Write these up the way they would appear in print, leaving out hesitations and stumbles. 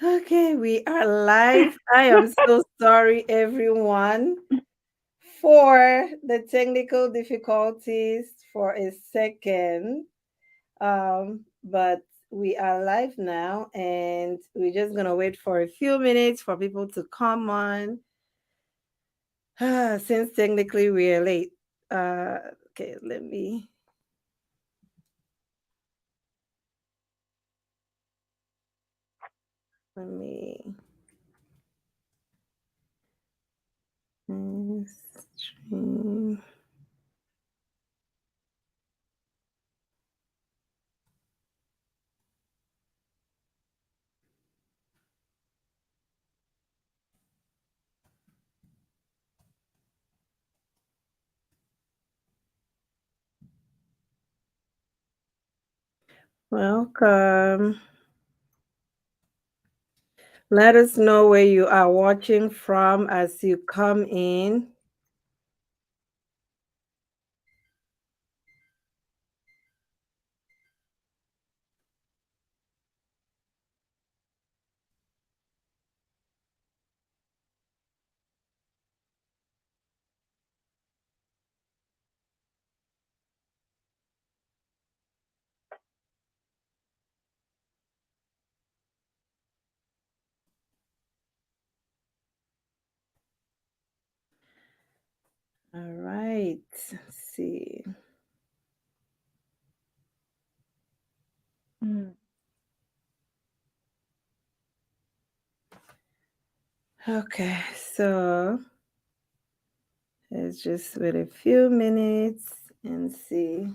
Okay, we are live. I am so sorry, everyone, for the technical difficulties for a second. But we are live now, and we're just gonna wait for a few minutes for people to come on. Since technically we are late. Okay, let me stream. Welcome. Let us know where you are watching from as you come in. All right. Let's see. Okay, so let's just wait a few minutes and see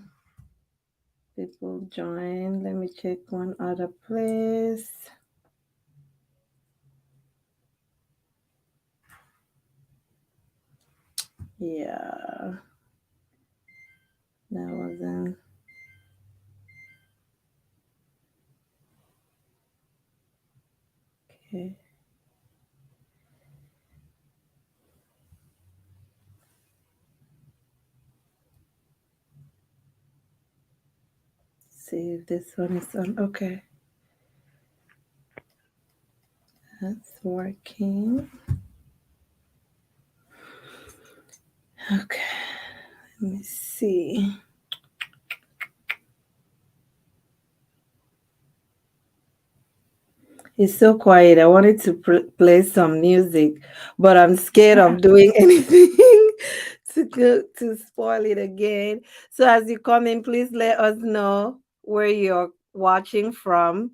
people join. Let me check one other place. Yeah, that wasn't. Okay. See if this one is on. Okay, that's working. Okay, let me see. It's so quiet. I wanted to play some music, but I'm scared of doing anything to spoil it again. So as you come in, please let us know where you're watching from.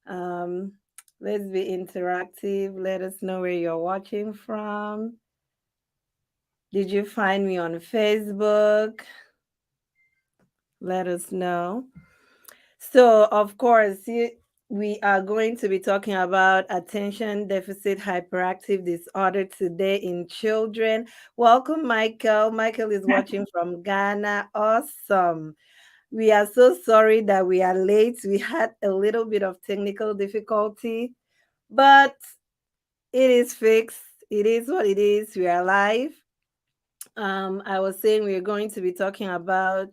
Um, let's be interactive. Let us know where you're watching from. Did you find me on Facebook? Let us know. So, of course, we are going to be talking about attention deficit hyperactive disorder today in children. Welcome, Michael. Michael is watching from Ghana. Awesome. We are so sorry that we are late. We had a little bit of technical difficulty, but it is fixed. It is what it is. We are live. I was saying we're going to be talking about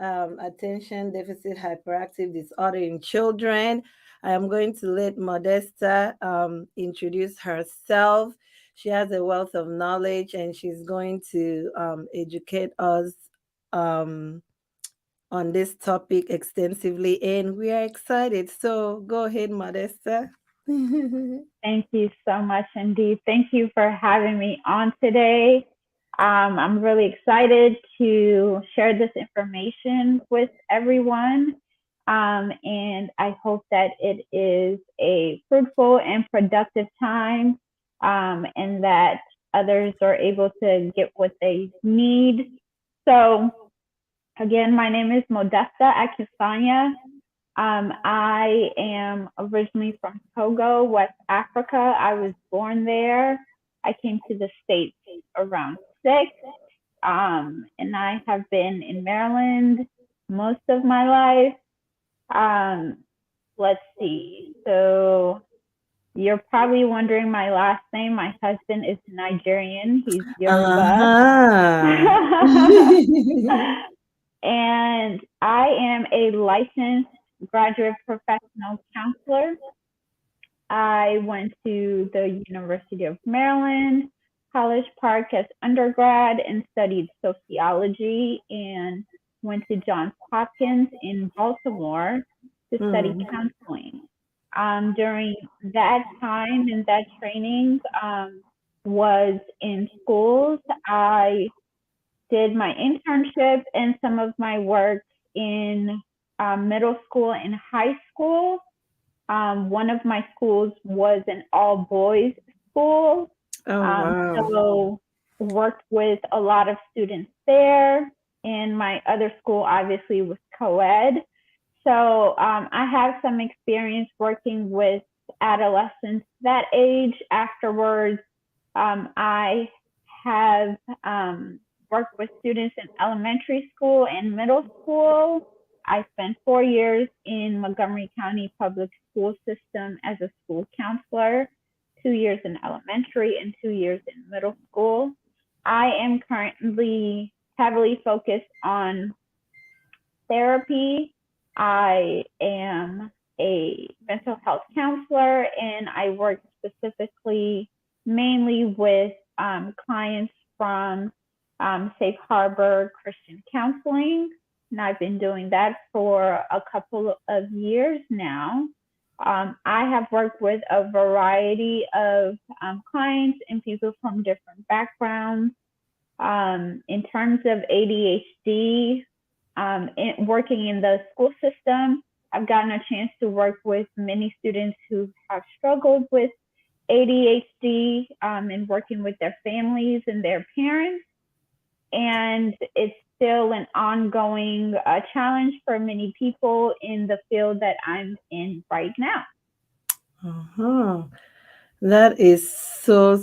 attention deficit hyperactive disorder in children. I am going to let Modesta introduce herself. She has a wealth of knowledge and she's going to educate us um, on this topic extensively, and we are excited. So go ahead, Modesta. Thank you so much, indeed. Thank you for having me on today. I'm really excited to share this information with everyone. And I hope that it is a fruitful and productive time, and that others are able to get what they need. So, again, my name is Modesta Akifanya. I am originally from Togo, West Africa. I was born there. I came to the States around six, and I have been in Maryland most of my life. Um, let's see. So you're probably wondering my last name. My husband is Nigerian. He's Yoruba. Uh-huh. And I am a licensed graduate professional counselor. I went to the University of Maryland, College Park as undergrad and studied sociology, and went to Johns Hopkins in Baltimore to study Hmm. counseling. During that time and that training was in schools. I did my internship and some of my work in middle school and high school. One of my schools was an all boys school. Oh, wow. So worked with a lot of students there. And my other school obviously was co-ed. So I have some experience working with adolescents that age. Afterwards, I have worked with students in elementary school and middle school. I spent 4 years in Montgomery County Public School System as a school counselor, 2 years in elementary and 2 years in middle school. I am currently heavily focused on therapy. I am a mental health counselor and I work specifically mainly with clients from Safe Harbor Christian Counseling. And I've been doing that for a couple of years now. I have worked with a variety of clients and people from different backgrounds. In terms of ADHD, working in the school system, I've gotten a chance to work with many students who have struggled with ADHD and working with their families and their parents. And it's still an ongoing challenge for many people in the field that I'm in right now. Uh-huh. That is so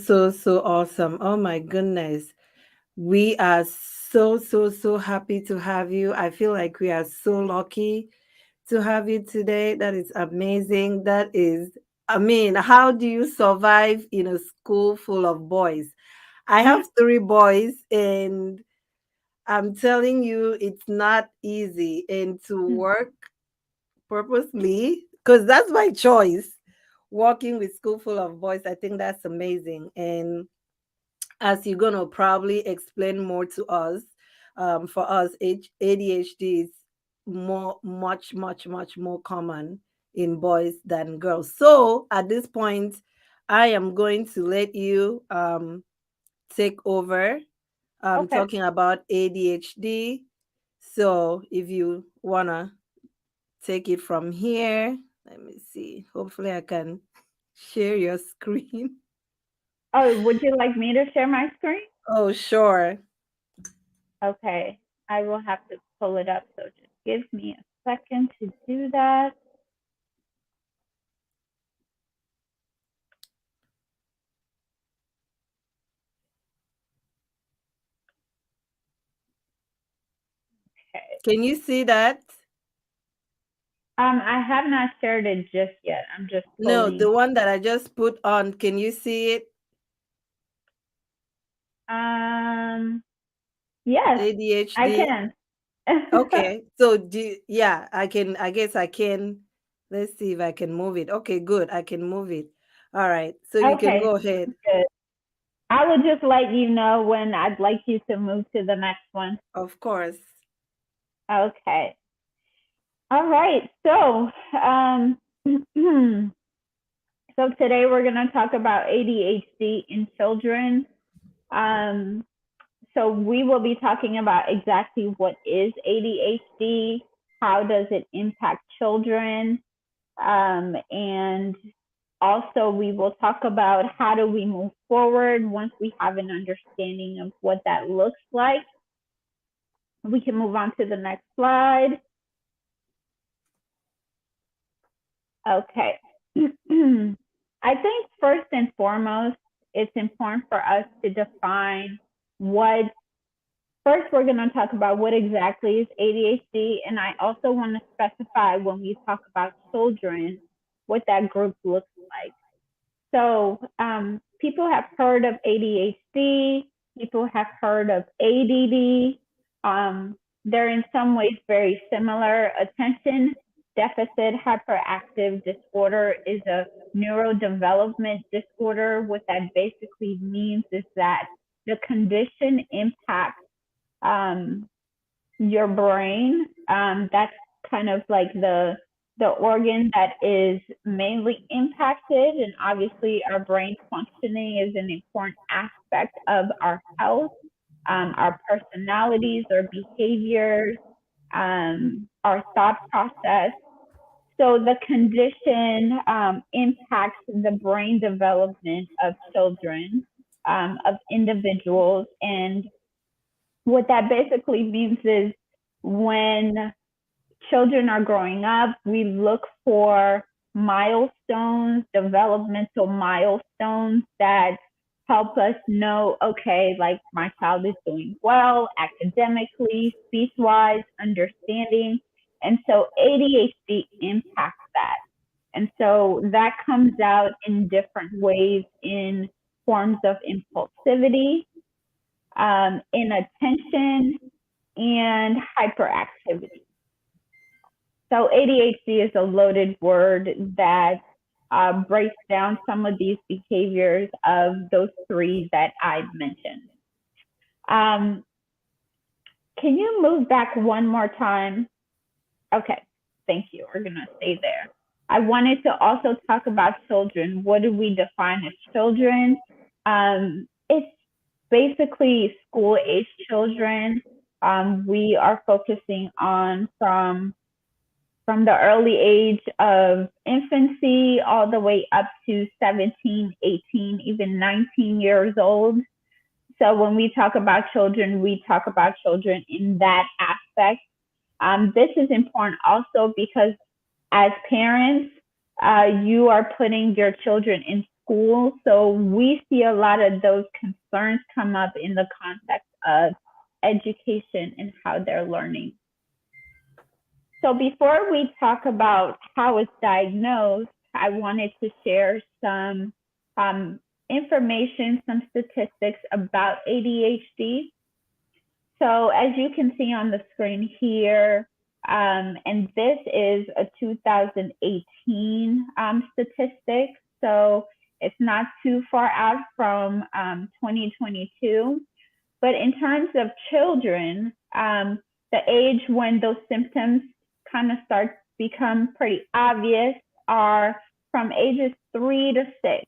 awesome. Oh my goodness. We are so happy to have you. I feel like we are so lucky to have you today. That is amazing. That is, I mean, how do you survive in a school full of boys? I have three boys, and I'm telling you, it's not easy. And to work purposely, because that's my choice, working with school full of boys, I think that's amazing. And as you're gonna probably explain more to us, for us, ADHD is much more common in boys than girls. So at this point, I am going to let you take over, Okay. talking about ADHD. So if you wanna take it from here, let me see. Hopefully, I can share your screen. Oh, would you like me to share my screen? Oh, sure. Okay. I will have to pull it up. So just give me a second to do that. Okay. Can you see that? I have not shared it just yet. I'm just No, pulling. the one that I just put on. Can you see it? Um, yes, I ADHD. can. Okay. So yeah, I can, I guess I can. Let's see if I can move it. Okay, good. I can move it. All right. So you can Okay, go ahead. good. I will just let you know when I'd like you to move to the next one. Of course. Okay. All right. So, so today we're going to talk about ADHD in children. Um, so we will be talking about exactly what is ADHD, how does it impact children, and also we will talk about how do we move forward once we have an understanding of what that looks like. We can move on to the next slide. Okay. I think first and foremost, it's important for us to define what. First, we're going to talk about what exactly is ADHD, and I also want to specify when we talk about children what that group looks like. So, people have heard of ADHD, people have heard of ADD. They're in some ways very similar. Attention deficit hyperactive disorder is a neurodevelopment disorder. What that basically means is that the condition impacts um, your brain. That's kind of like the organ that is mainly impacted, and obviously our brain functioning is an important aspect of our health, our personalities, our behaviors, our thought process. So the condition impacts the brain development of children, of individuals, and what that basically means is when children are growing up, we look for milestones, developmental milestones that help us know, okay, like my child is doing well academically, speech wise, understanding. And so ADHD impacts that. And so that comes out in different ways in forms of impulsivity, inattention, and hyperactivity. So ADHD is a loaded word that breaks down some of these behaviors of those three that I mentioned. Um, can you move back one more time? Okay, thank you. We're going to stay there. I wanted to also talk about children. What do we define as children? It's basically school age children. We are focusing on from the early age of infancy all the way up to 17, 18, even 19 years old. So when we talk about children, we talk about children in that aspect. This is important also because as parents, you are putting your children in school. So we see a lot of those concerns come up in the context of education and how they're learning. So before we talk about how it's diagnosed, I wanted to share some information, some statistics about ADHD. So as you can see on the screen here, and this is a 2018 statistic, so it's not too far out from 2022. But in terms of children, the age when those symptoms kind of start to become pretty obvious are from ages 3 to 6.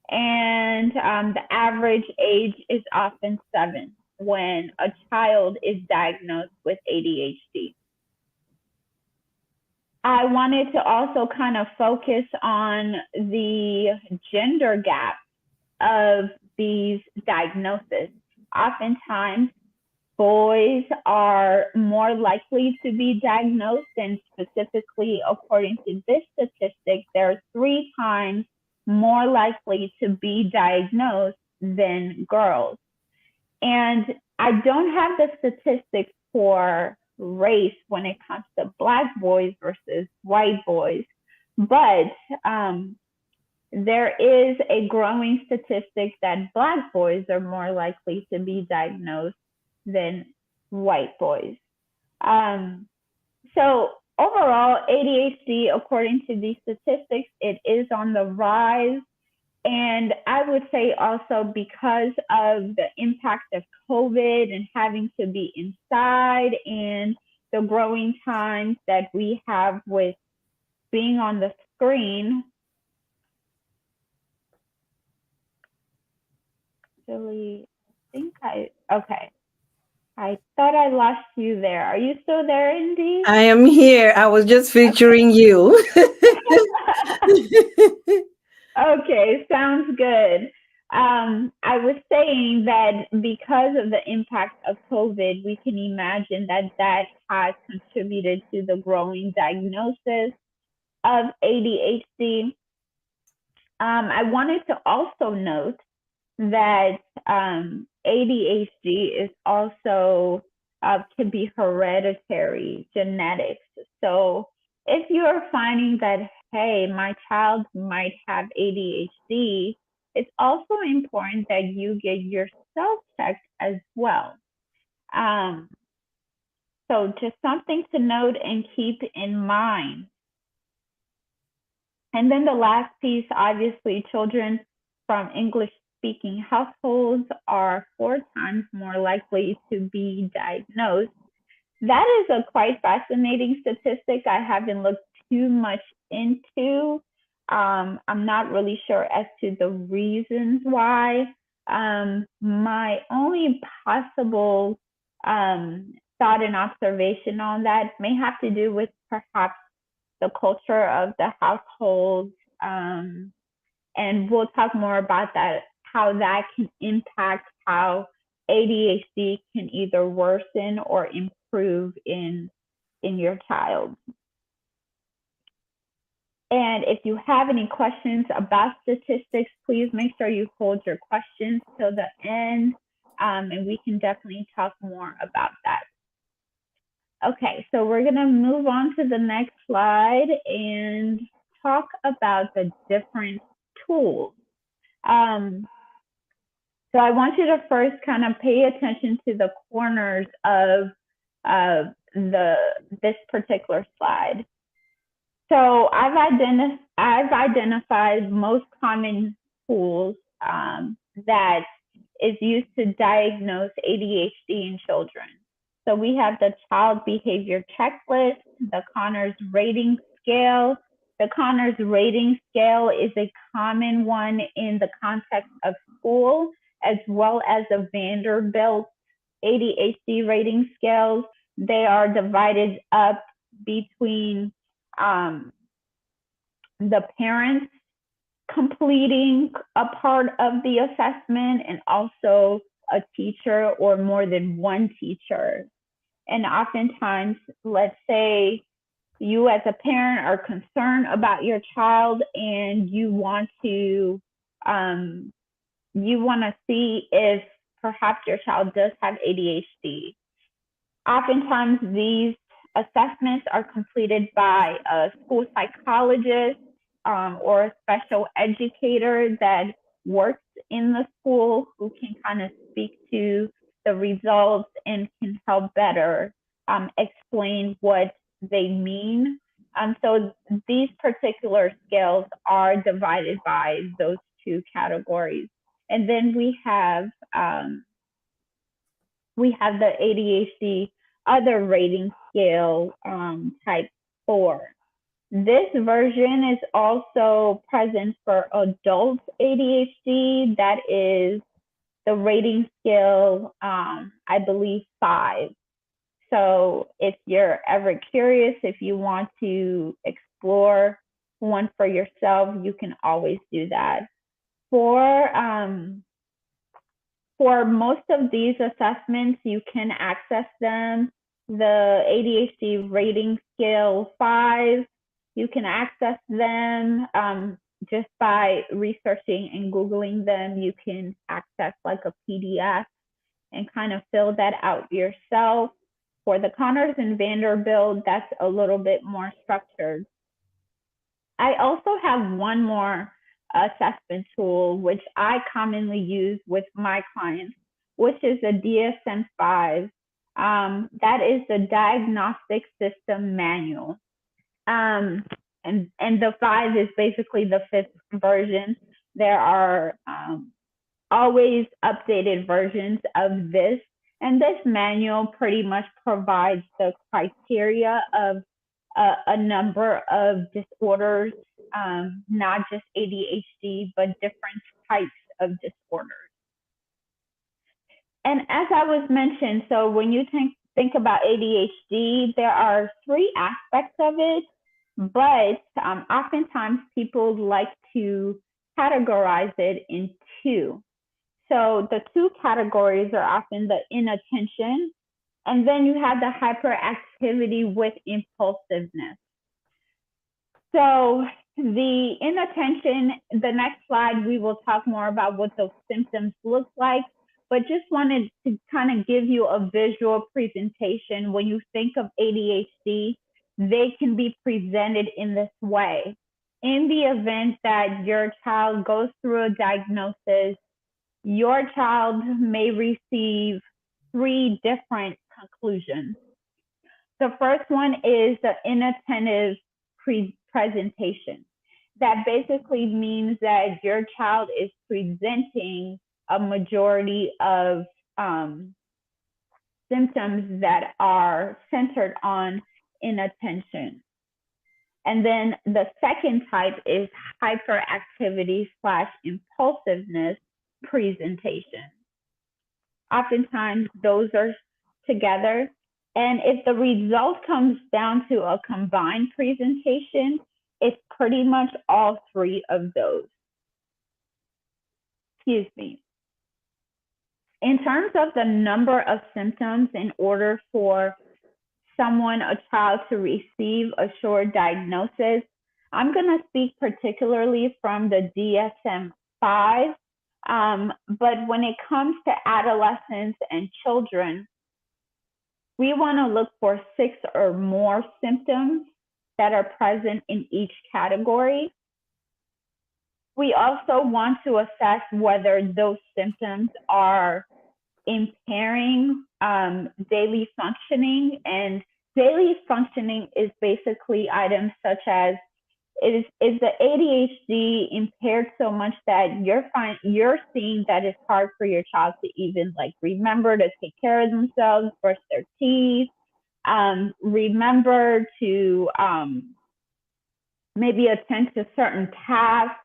And the average age is often 7 when a child is diagnosed with ADHD. I wanted to also kind of focus on the gender gap of these diagnoses. Oftentimes, boys are more likely to be diagnosed, and specifically, according to this statistic, they're 3 times more likely to be diagnosed than girls. And I don't have the statistics for race when it comes to Black boys versus white boys, but there is a growing statistic that Black boys are more likely to be diagnosed than white boys. So overall, ADHD, according to these statistics, it is on the rise. And I would say also because of the impact of COVID and having to be inside and the growing times that we have with being on the screen. Actually, okay. I thought I lost you there. Are you still there, Indy? I am here. I was just featuring you. Okay, sounds good. I was saying that because of the impact of COVID, we can imagine that that has contributed to the growing diagnosis of ADHD. I wanted to also note that ADHD is also can be hereditary, genetics. So if you're finding that, hey, my child might have ADHD, it's also important that you get yourself checked as well. So just something to note and keep in mind. And then the last piece, obviously, children from English speaking households are 4 times more likely to be diagnosed. That is a quite fascinating statistic I haven't looked too much into. I'm not really sure as to the reasons why. My only possible thought and observation on that may have to do with perhaps the culture of the household. Um, and we'll talk more about that, how that can impact how ADHD can either worsen or improve in your child. And if you have any questions about statistics, please make sure you hold your questions till the end, and we can definitely talk more about that. Okay, so we're going to move on to the next slide and talk about the different tools. So I want you to first kind of pay attention to the corners of this particular slide. So I've identified most common tools that is used to diagnose ADHD in children. So we have the child behavior checklist, the Conners rating scale. The Conners rating scale is a common one in the context of school, as well as the Vanderbilt ADHD rating scales. They are divided up between the parents completing a part of the assessment and also a teacher or more than one teacher. And oftentimes, let's say you as a parent are concerned about your child and you want to see if perhaps your child does have ADHD. Oftentimes, these assessments are completed by a school psychologist or a special educator that works in the school who can kind of speak to the results and can help better explain what they mean. So these particular scales are divided by those two categories. And then we have the ADHD other rating scale type 4. This version is also present for adult ADHD. That is the rating scale, I believe, 5. So if you're ever curious, if you want to explore one for yourself, you can always do that. For most of these assessments, you can access them. The ADHD rating scale 5, you can access them just by researching and Googling them. You can access like a PDF and kind of fill that out yourself. For the Conners and Vanderbilt, that's a little bit more structured. I also have one more assessment tool, which I commonly use with my clients, which is the DSM-5. That is the Diagnostic System Manual. And the 5 is basically the 5th version. There are always updated versions of this. And this manual pretty much provides the criteria of a number of disorders, not just ADHD, but different types of disorders. And as I was mentioned, so when you think about ADHD, there are 3 aspects of it, but oftentimes people like to categorize it in 2. So the 2 categories are often the inattention, and then you have the hyperactivity with impulsiveness. So the inattention, the next slide, we will talk more about what those symptoms look like, but just wanted to kind of give you a visual presentation. When you think of ADHD, they can be presented in this way. In the event that your child goes through a diagnosis, your child may receive 3 different conclusions. The first one is the inattentive presentation. That basically means that your child is presenting a majority of symptoms that are centered on inattention. And then the second type is hyperactivity slash impulsiveness presentation. Oftentimes those are together. And if the result comes down to a combined presentation, it's pretty much all three of those. Excuse me. In terms of the number of symptoms in order for someone, a child, to receive a short diagnosis, I'm going to speak particularly from the DSM-5. But when it comes to adolescents and children, we want to look for 6 or more symptoms that are present in each category. We also want to assess whether those symptoms are impairing daily functioning. And daily functioning is basically items such as, is the ADHD impaired so much that you're seeing that it's hard for your child to even like remember to take care of themselves, brush their teeth, remember to maybe attend to certain tasks,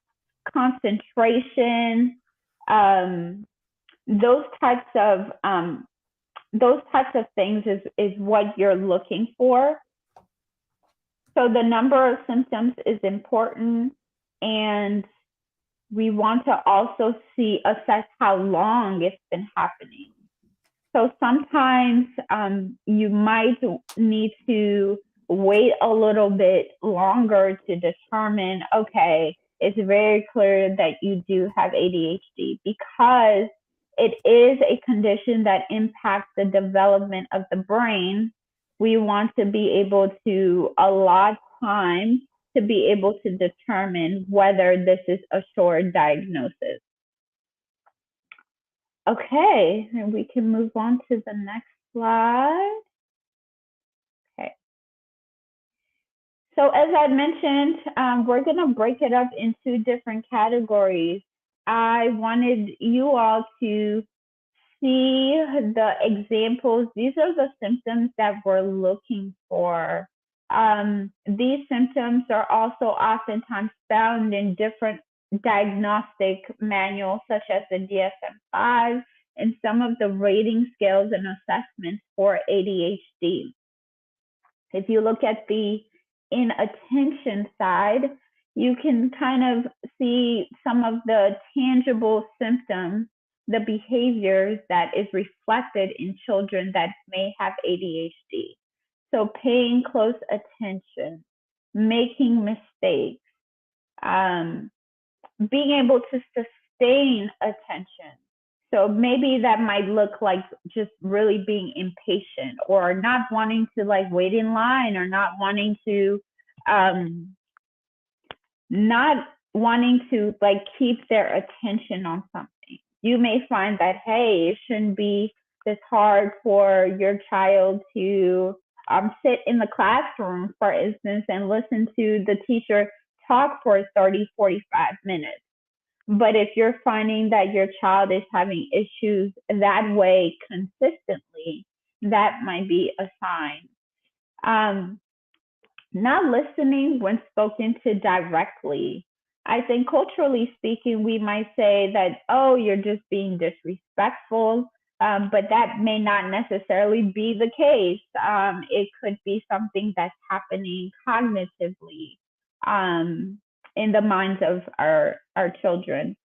concentration, those types of things is what you're looking for. So the number of symptoms is important, and we want to also assess how long it's been happening. So sometimes you might need to wait a little bit longer to determine, okay, it's very clear that you do have ADHD, because it is a condition that impacts the development of the brain. We want to be able to allot time to be able to determine whether this is a sure diagnosis. Okay, and we can move on to the next slide. Okay. So as I mentioned, we're going to break it up into different categories. I wanted you all to see the examples. These are the symptoms that we're looking for. These symptoms are also oftentimes found in different diagnostic manuals, such as the DSM-5 and some of the rating scales and assessments for ADHD. If you look at the inattention side, you can kind of see some of the tangible symptoms, the behaviors that is reflected in children that may have ADHD. So paying close attention, making mistakes, being able to sustain attention. So maybe that might look like just really being impatient, or not wanting to like wait in line, or not wanting to like keep their attention on something. You may find that, hey, it shouldn't be this hard for your child to sit in the classroom, for instance, and listen to the teacher talk for 30, 45 minutes. But if you're finding that your child is having issues that way consistently, that might be a sign. Not listening when spoken to directly. I think culturally speaking, we might say that, oh, you're just being disrespectful, but that may not necessarily be the case. It could be something that's happening cognitively in the minds of our children.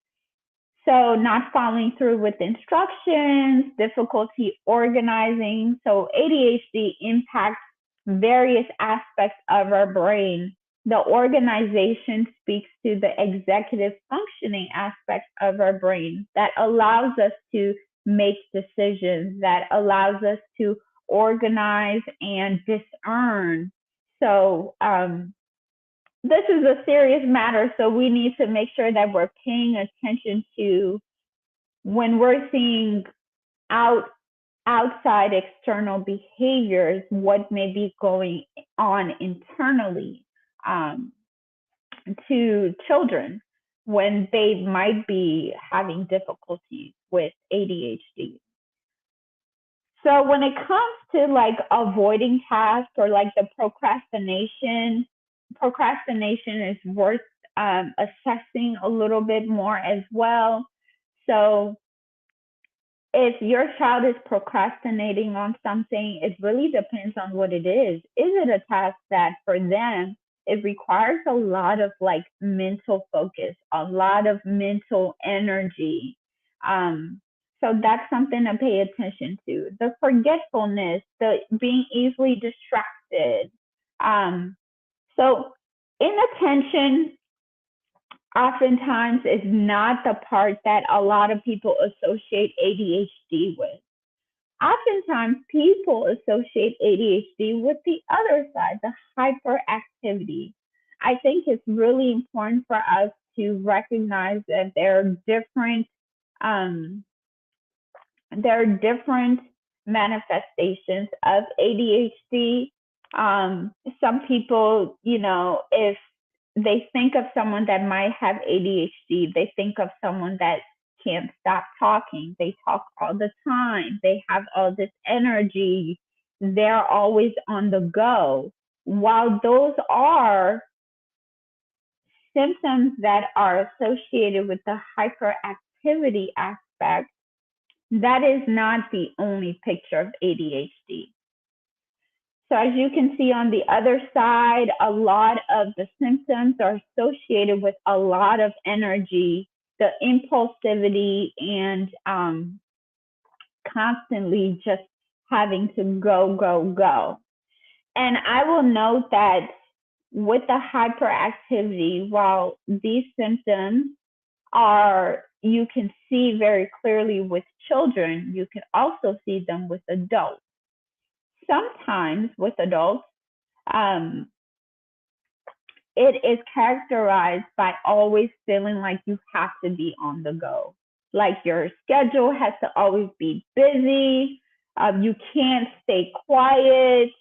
So not following through with instructions, difficulty organizing. So ADHD impacts various aspects of our brain. The organization speaks to the executive functioning aspects of our brain that allows us to make decisions, that allows us to organize and discern. So this is a serious matter, so we need to make sure that we're paying attention to when we're seeing outside external behaviors, what may be going on internally um, to children when they might be having difficulties with ADHD. So when it comes to like avoiding tasks or like the procrastination is worth assessing a little bit more as well. So if your child is procrastinating on something, it really depends on what it is. Is it a task that for them, it requires a lot of like mental focus, a lot of mental energy? Um, so that's something to pay attention to. The forgetfulness, the being easily distracted. Um, so inattention oftentimes is not the part that a lot of people associate ADHD with. Oftentimes, people associate ADHD with the other side, the hyperactivity. I think it's really important for us to recognize that um, there are different manifestations of ADHD. Some people, if they think of someone that might have ADHD, they think of someone that can't stop talking. They talk all the time. They have all this energy. They're always on the go. While those are symptoms that are associated with the hyperactivity aspect, that is not the only picture of ADHD. So as you can see on the other side, a lot of the symptoms are associated with a lot of energy, the impulsivity, and constantly just having to go, go, go. And I will note that with the hyperactivity, while these symptoms you can see very clearly with children, you can also see them with adults. Sometimes with adults, um, it is characterized by always feeling like you have to be on the go. Like your schedule has to always be busy. You can't stay quiet.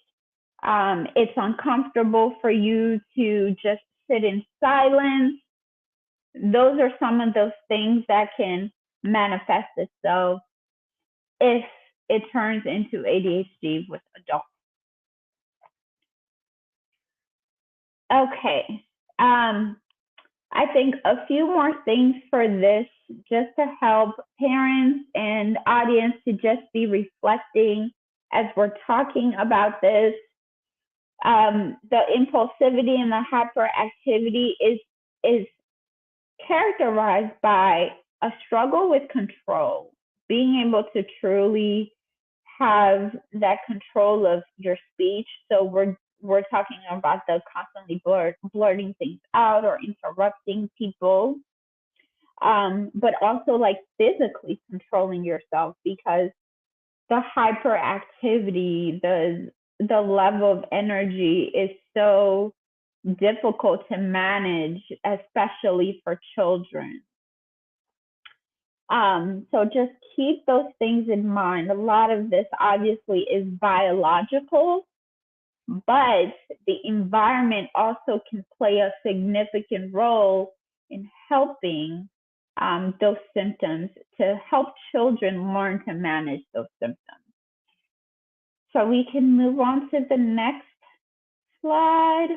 It's uncomfortable for you to just sit in silence. Those are some of those things that can manifest itself if it turns into ADHD with adults. Okay. I think a few more things for this just to help parents and audience to just be reflecting as we're talking about this. The impulsivity and the hyperactivity is characterized by a struggle with control, being able to truly have that control of your speech. So we're talking about the constantly blurting things out or interrupting people, but also like physically controlling yourself because the hyperactivity, the level of energy is so difficult to manage, especially for children. So just keep those things in mind. A lot of this obviously is biological, but the environment also can play a significant role in helping those symptoms to help children learn to manage those symptoms. So we can move on to the next slide.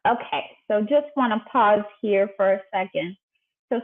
Okay, so just want to pause here for a second.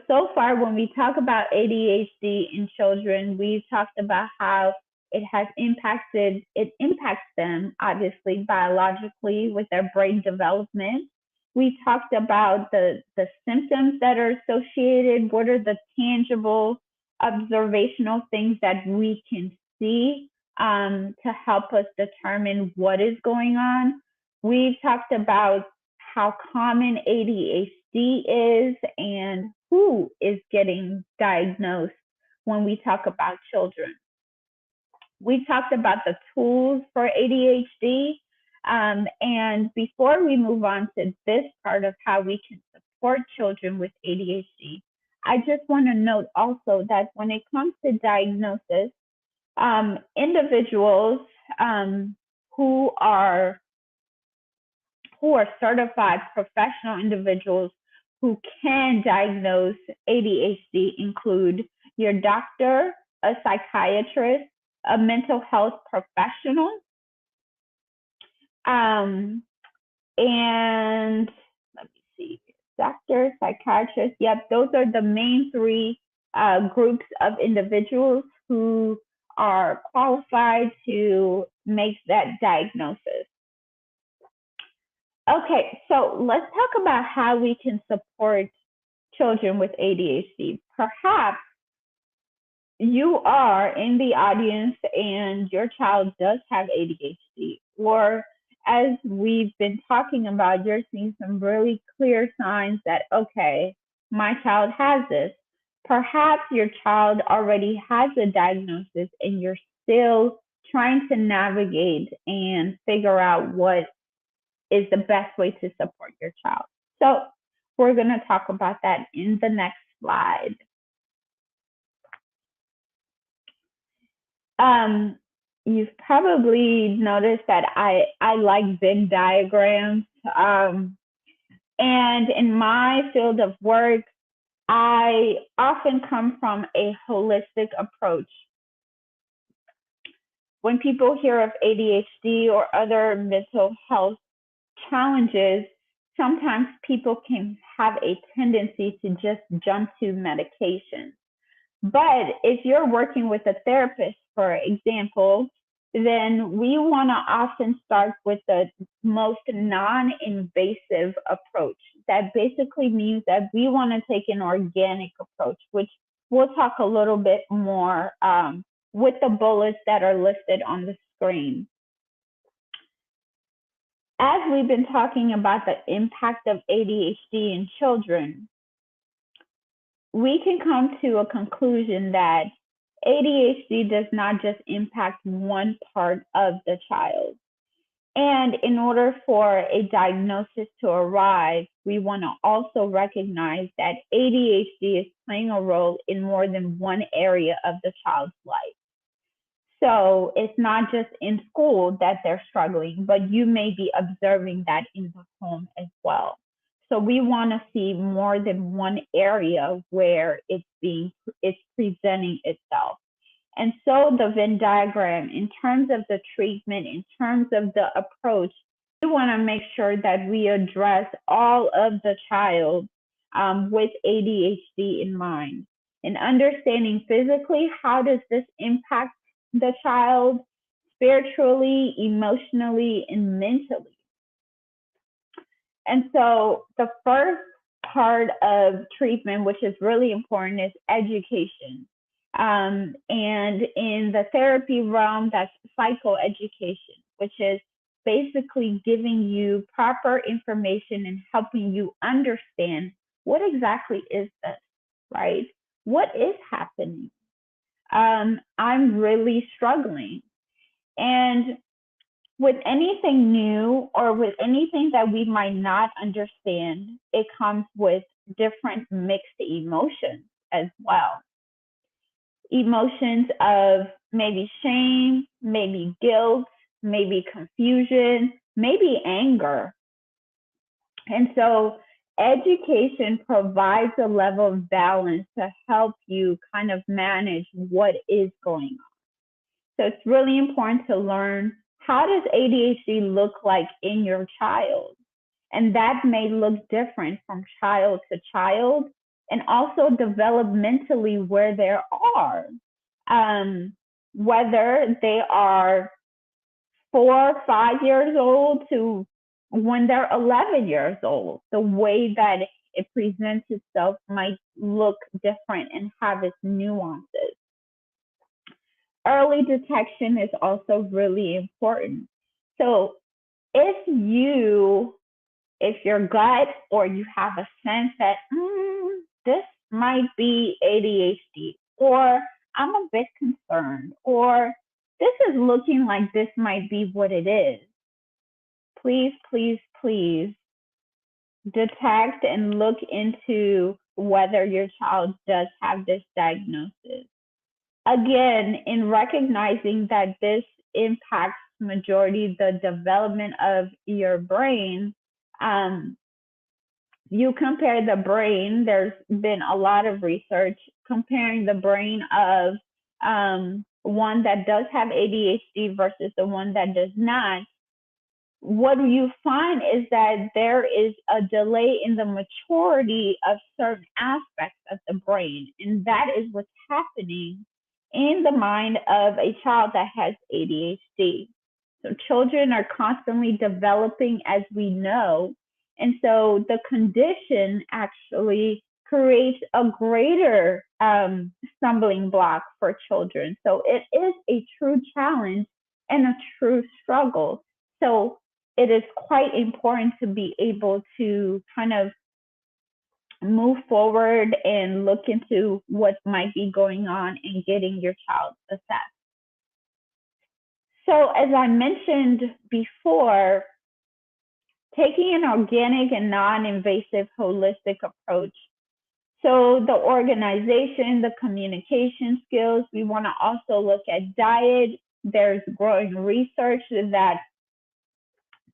So far, when we talk about ADHD in children, we've talked about how it impacts them, obviously, biologically with their brain development. We talked about the symptoms that are associated. What are the tangible observational things that we can see to help us determine what is going on? We've talked about how common ADHD is and who is getting diagnosed when we talk about children. We talked about the tools for ADHD. And before we move on to this part of how we can support children with ADHD, I just want to note also that when it comes to diagnosis, Individuals who are certified professional individuals who can diagnose ADHD include your doctor, a psychiatrist, a mental health professional, and let me see, doctor, psychiatrist. Yep, those are the main three groups of individuals who are qualified to make that diagnosis. Okay, so let's talk about how we can support children with ADHD. Perhaps you are in the audience and your child does have ADHD, or as we've been talking about, you're seeing some really clear signs that, okay, my child has this. Perhaps your child already has a diagnosis and you're still trying to navigate and figure out what is the best way to support your child. So we're going to talk about that in the next slide. You've probably noticed that I like Venn diagrams. And in my field of work, I often come from a holistic approach. When people hear of ADHD or other mental health challenges, sometimes people can have a tendency to just jump to medication. But if you're working with a therapist, for example, then we want to often start with the most non-invasive approach. That basically means that we want to take an organic approach, which we'll talk a little bit more with the bullets that are listed on the screen. As we've been talking about the impact of ADHD in children, we can come to a conclusion that ADHD does not just impact one part of the child. And in order for a diagnosis to arrive, we want to also recognize that ADHD is playing a role in more than one area of the child's life. So it's not just in school that they're struggling, but you may be observing that in the home as well. So we want to see more than one area where it's presenting itself. And so the Venn diagram, in terms of the treatment, in terms of the approach, we want to make sure that we address all of the child with ADHD in mind. And understanding physically, how does this impact the child spiritually, emotionally, and mentally? And so the first part of treatment, which is really important, is education. And in the therapy realm, that's psychoeducation, which is basically giving you proper information and helping you understand what exactly is this, right? What is happening? I'm really struggling. And with anything new or with anything that we might not understand, it comes with different mixed emotions as well. Emotions of maybe shame, maybe guilt, maybe confusion, maybe anger. And so education provides a level of balance to help you kind of manage what is going on. So it's really important to learn, how does ADHD look like in your child? And that may look different from child to child, and also developmentally where they are. Whether they are 4 or 5 years old to when they're 11 years old, the way that it presents itself might look different and have its nuances. Early detection is also really important. So if your gut or you have a sense that this might be ADHD, or I'm a bit concerned, or this is looking like this might be what it is, please, please, please detect and look into whether your child does have this diagnosis. again, in recognizing that this impacts majority the development of your brain, um, you compare the brain. There's been a lot of research comparing the brain of one that does have ADHD versus the one that does not. What you find is that there is a delay in the maturity of certain aspects of the brain. And that is what's happening in the mind of a child that has ADHD. So children are constantly developing, as we know. And so the condition actually creates a greater stumbling block for children. So it is a true challenge and a true struggle. So it is quite important to be able to kind of move forward and look into what might be going on in getting your child assessed. So, as I mentioned before, taking an organic and non-invasive holistic approach. So the organization, the communication skills, we want to also look at diet. There's growing research that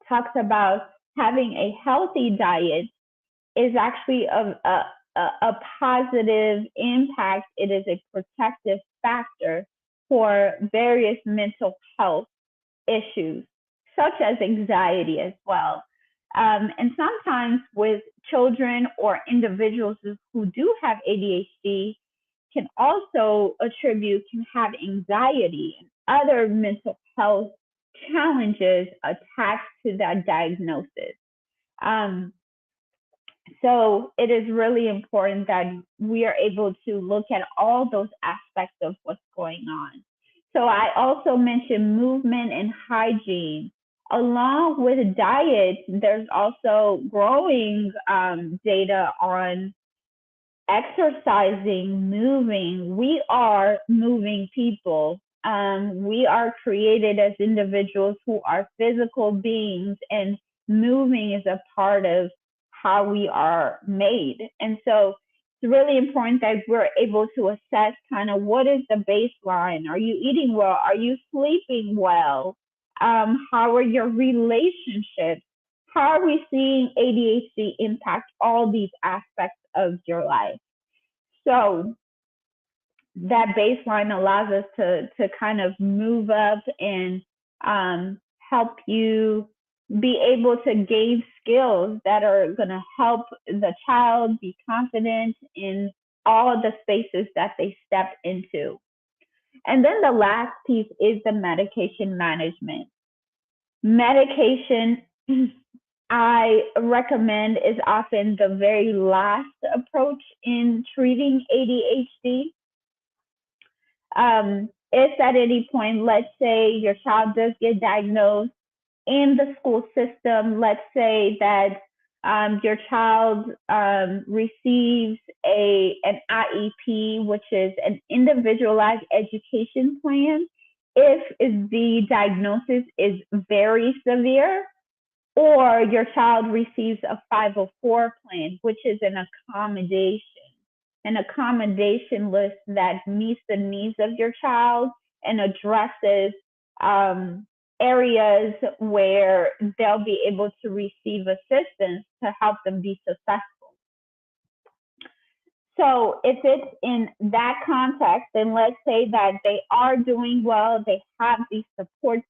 talks about having a healthy diet is actually a positive impact. It is a protective factor for various mental health issues, such as anxiety as well. And sometimes with children or individuals who do have ADHD can also can have anxiety and other mental health challenges attached to that diagnosis. Um, so it is really important that we are able to look at all those aspects of what's going on. So I also mentioned movement and hygiene. Along with diet, there's also growing data on exercising, moving. We are moving people. We are created as individuals who are physical beings, and moving is a part of how we are made. And so it's really important that we're able to assess kind of what is the baseline. Are you eating well? Are you sleeping well? How are your relationships? How are we seeing ADHD impact all these aspects of your life? So that baseline allows us to kind of move up and help you be able to gain skills that are going to help the child be confident in all the spaces that they step into. And then the last piece is the medication management. Medication, I recommend, is often the very last approach in treating ADHD. If at any point, let's say your child does get diagnosed in the school system, let's say that your child receives an IEP, which is an individualized education plan, if the diagnosis is very severe, or your child receives a 504 plan, which is an accommodation list that meets the needs of your child and addresses areas where they'll be able to receive assistance to help them be successful. So if it's in that context, then let's say that they are doing well, they have these supports.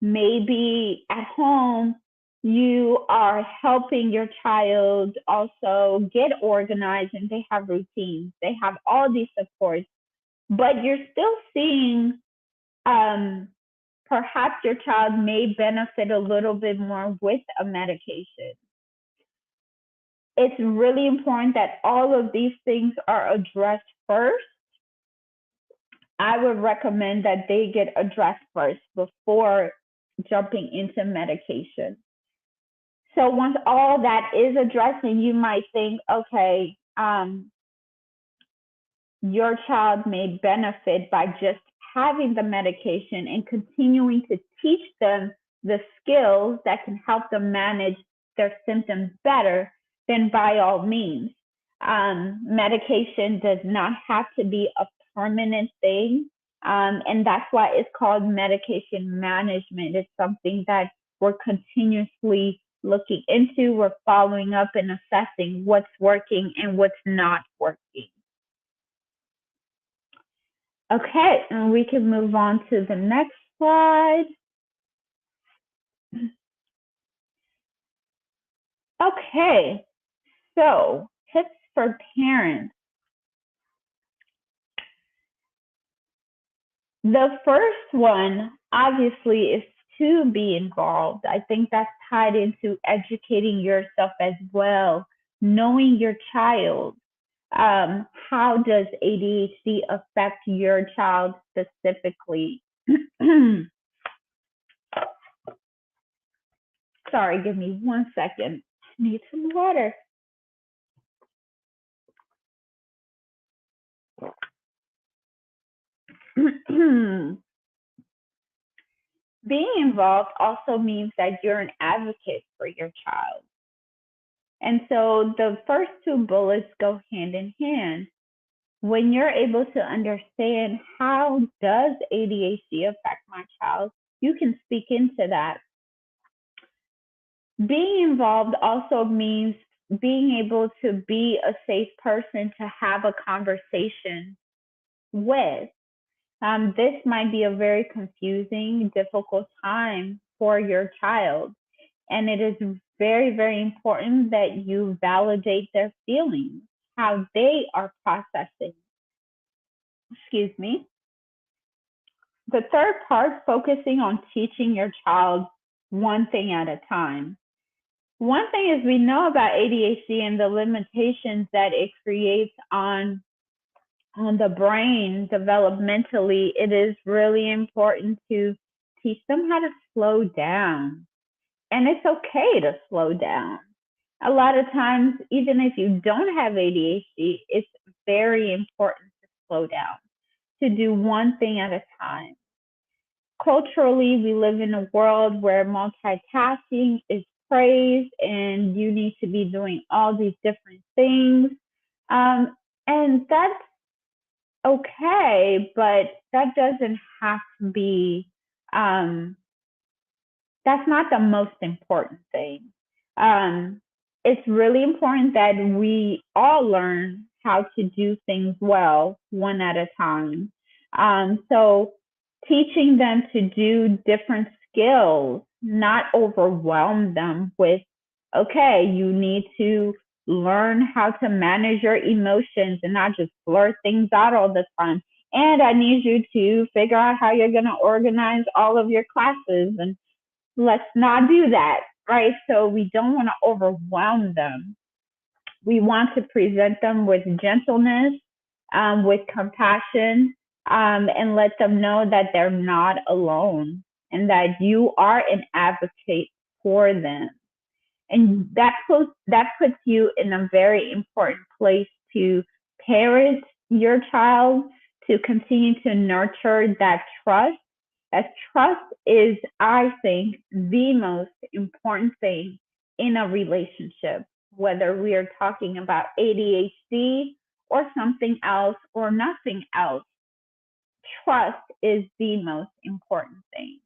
Maybe at home, you are helping your child also get organized and they have routines. They have all these supports, but you're still seeing perhaps your child may benefit a little bit more with a medication. It's really important that all of these things are addressed first. I would recommend that they get addressed first before jumping into medication. So once all that is addressed, and you might think, okay, your child may benefit by just having the medication and continuing to teach them the skills that can help them manage their symptoms better, then by all means. Medication does not have to be a permanent thing. And that's why it's called medication management. It's something that we're continuously looking into. We're following up and assessing what's working and what's not working. Okay, and we can move on to the next slide. Okay, so tips for parents. The first one, obviously, is to be involved. I think that's tied into educating yourself as well, knowing your child. How does ADHD affect your child specifically? Sorry, give me 1 second. I need some water. Being involved also means that you're an advocate for your child. And so the first two bullets go hand in hand. When you're able to understand how does ADHD affect my child, you can speak into that. Being involved also means being able to be a safe person to have a conversation with. This might be a very confusing, difficult time for your child. And it is very, very important that you validate their feelings, how they are processing. Excuse me. The third part, focusing on teaching your child one thing at a time. One thing is we know about ADHD and the limitations that it creates on the brain developmentally. It is really important to teach them how to slow down. And it's okay to slow down. A lot of times, even if you don't have ADHD, it's very important to slow down, to do one thing at a time. Culturally, we live in a world where multitasking is praised and you need to be doing all these different things. And that's okay, but that doesn't have to be, that's not the most important thing. It's really important that we all learn how to do things well, one at a time. So teaching them to do different skills, not overwhelm them with, okay, you need to learn how to manage your emotions and not just blurt things out all the time. And I need you to figure out how you're going to organize all of your classes. And let's not do that, right? So we don't want to overwhelm them. We want to present them with gentleness, with compassion, and let them know that they're not alone and that you are an advocate for them. And that puts you in a very important place to parent your child, to continue to nurture that trust. As trust is, I think, the most important thing in a relationship, whether we are talking about ADHD or something else or nothing else. Trust is the most important thing.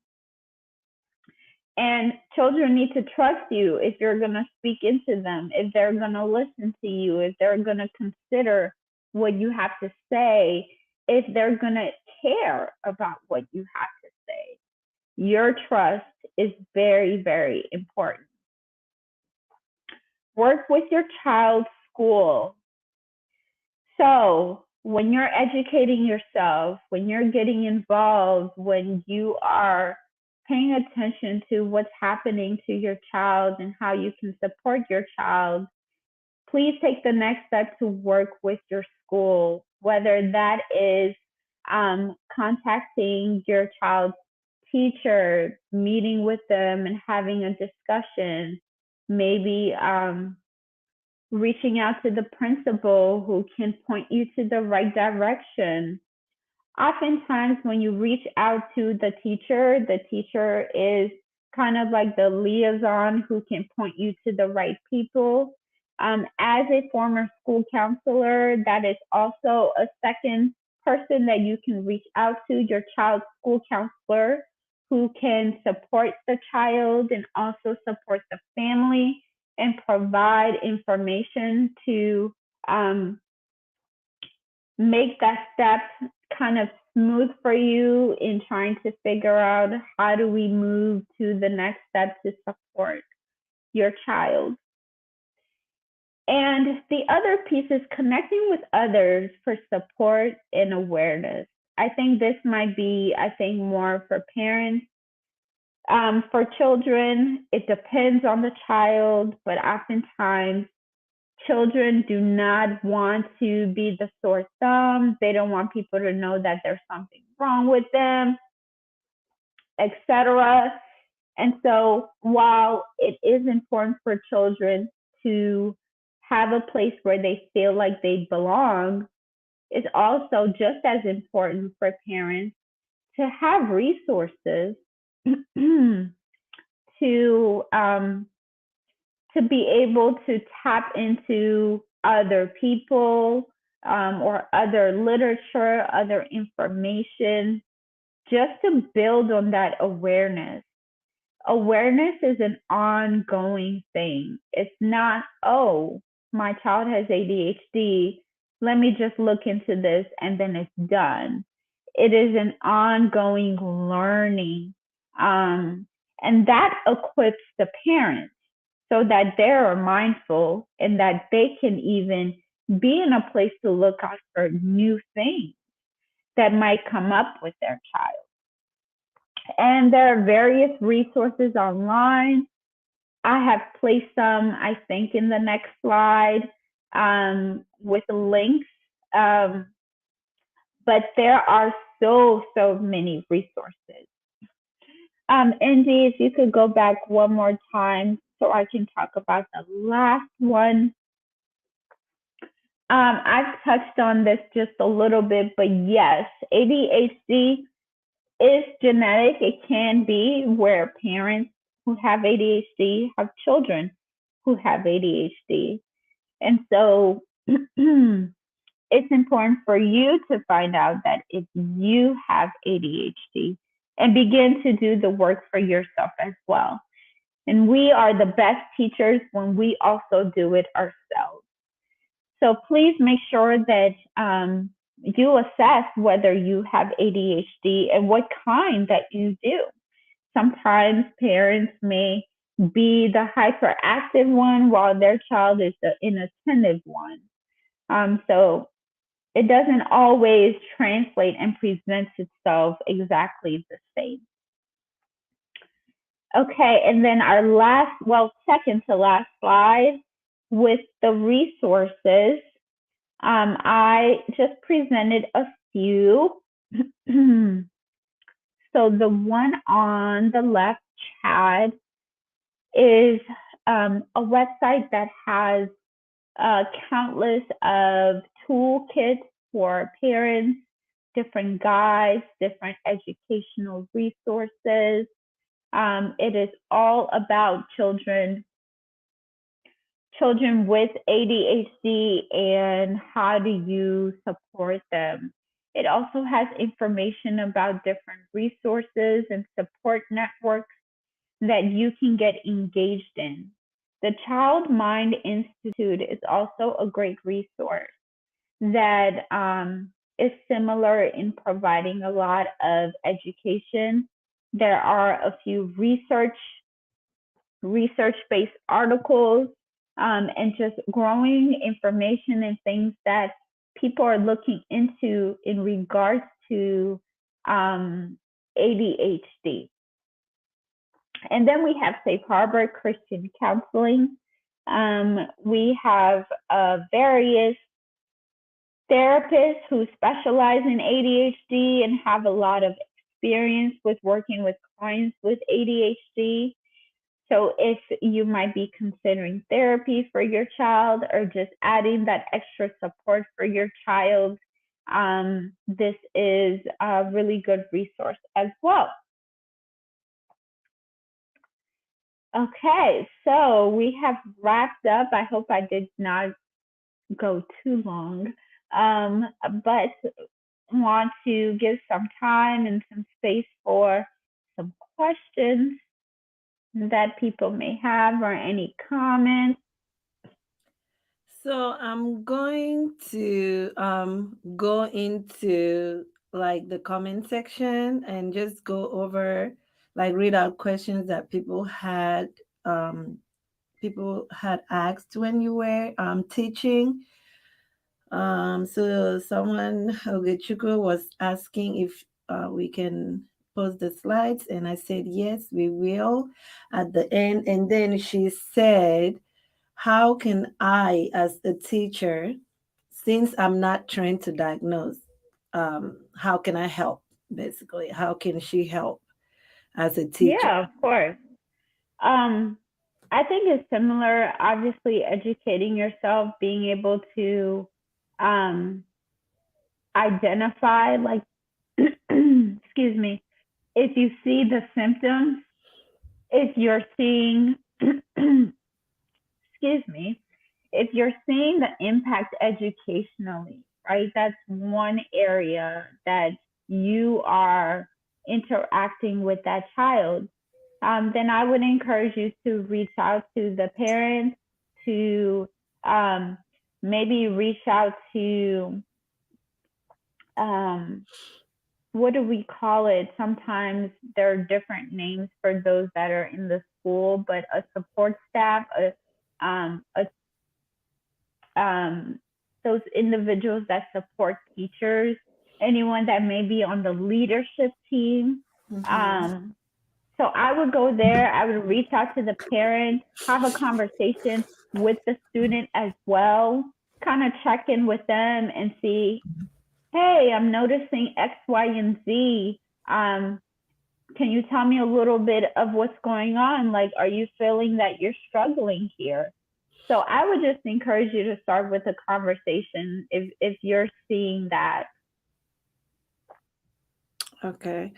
And children need to trust you if you're going to speak into them, if they're going to listen to you, if they're going to consider what you have to say, if they're going to care about what you have to say. Your trust is very, very important. Work with your child's school. So when you're educating yourself, when you're getting involved, when you are paying attention to what's happening to your child and how you can support your child, please take the next step to work with your school, whether that is contacting your child's teacher, meeting with them and having a discussion, maybe reaching out to the principal who can point you to the right direction. Oftentimes when you reach out to the teacher is kind of like the liaison who can point you to the right people. As a former school counselor, that is also a second person that you can reach out to, your child's school counselor, who can support the child and also support the family and provide information to um, make that step kind of smooth for you in trying to figure out how do we move to the next step to support your child. And the other piece is connecting with others for support and awareness. I think this might be, more for parents. For children, it depends on the child, but oftentimes children do not want to be the sore thumb. They don't want people to know that there's something wrong with them, etc. And so while it is important for children to have a place where they feel like they belong, it's also just as important for parents to have resources to be able to tap into other people or other literature, other information, just to build on that awareness. Awareness is an ongoing thing. It's not, oh, my child has ADHD. Let me just look into this and then it's done. It is an ongoing learning. And that equips the parents so that they're mindful and that they can even be in a place to look out for new things that might come up with their child. And there are various resources online. I have placed some, I think, in the next slide with links. But there are so many resources. Andy, if you could go back one more time so I can talk about the last one. I've touched on this just a little bit, but yes, ADHD is genetic. It can be where parents who have ADHD have children who have ADHD. And so it's important for you to find out that if you have ADHD and begin to do the work for yourself as well. And we are the best teachers when we also do it ourselves. So please make sure that you assess whether you have ADHD and what kind that you do. Sometimes parents may be the hyperactive one while their child is the inattentive one. So it doesn't always translate and present itself exactly the same. Okay, and then our second to last slide with the resources. I just presented a few. So the one on the left, Chad, is a website that has countless of toolkits for parents, different guides, different educational resources. It is all about children with ADHD and how do you support them. It also has information about different resources and support networks that you can get engaged in. The Child Mind Institute is also a great resource that is similar in providing a lot of education. There are a few research-based articles and just growing information and things that people are looking into in regards to ADHD. And then we have Safe Harbor Christian Counseling. We have various therapists who specialize in ADHD and have a lot of experience with working with clients with ADHD. So if you might be considering therapy for your child or just adding that extra support for your child, this is a really good resource as well. Okay, so we have wrapped up. I hope I did not go too long, but want to give some time and some space for some questions that people may have or any comments. So I'm going to go into like the comment section and just go over, like, read out questions that um people had asked when you were teaching. So someone, Ogechuko, was asking if we can post the slides, and I said yes, we will at the end. And then she said, "How can I, as a teacher, since I'm not trained to diagnose, how can I help? Basically, how can she help as a teacher?" Yeah, of course. Um, I think it's similar. Obviously, educating yourself, being able to um, identify, like, excuse me, if you see the symptoms, if you're seeing, excuse me, if you're seeing the impact educationally, right? That's one area that you are interacting with that child. Then I would encourage you to reach out to the parents, to um, maybe reach out to um, what do we call it? Sometimes there are different names for those that are in the school, but a support staff, a those individuals that support teachers, anyone that may be on the leadership team. Mm-hmm. Um, so I would go there. I would reach out to the parents, have a conversation with the student as well, kind of check in with them and see, hey, I'm noticing X, Y, and Z. Can you tell me a little bit of what's going on? Like, are you feeling that you're struggling here? So I would just encourage you to start with a conversation if you're seeing that. Okay.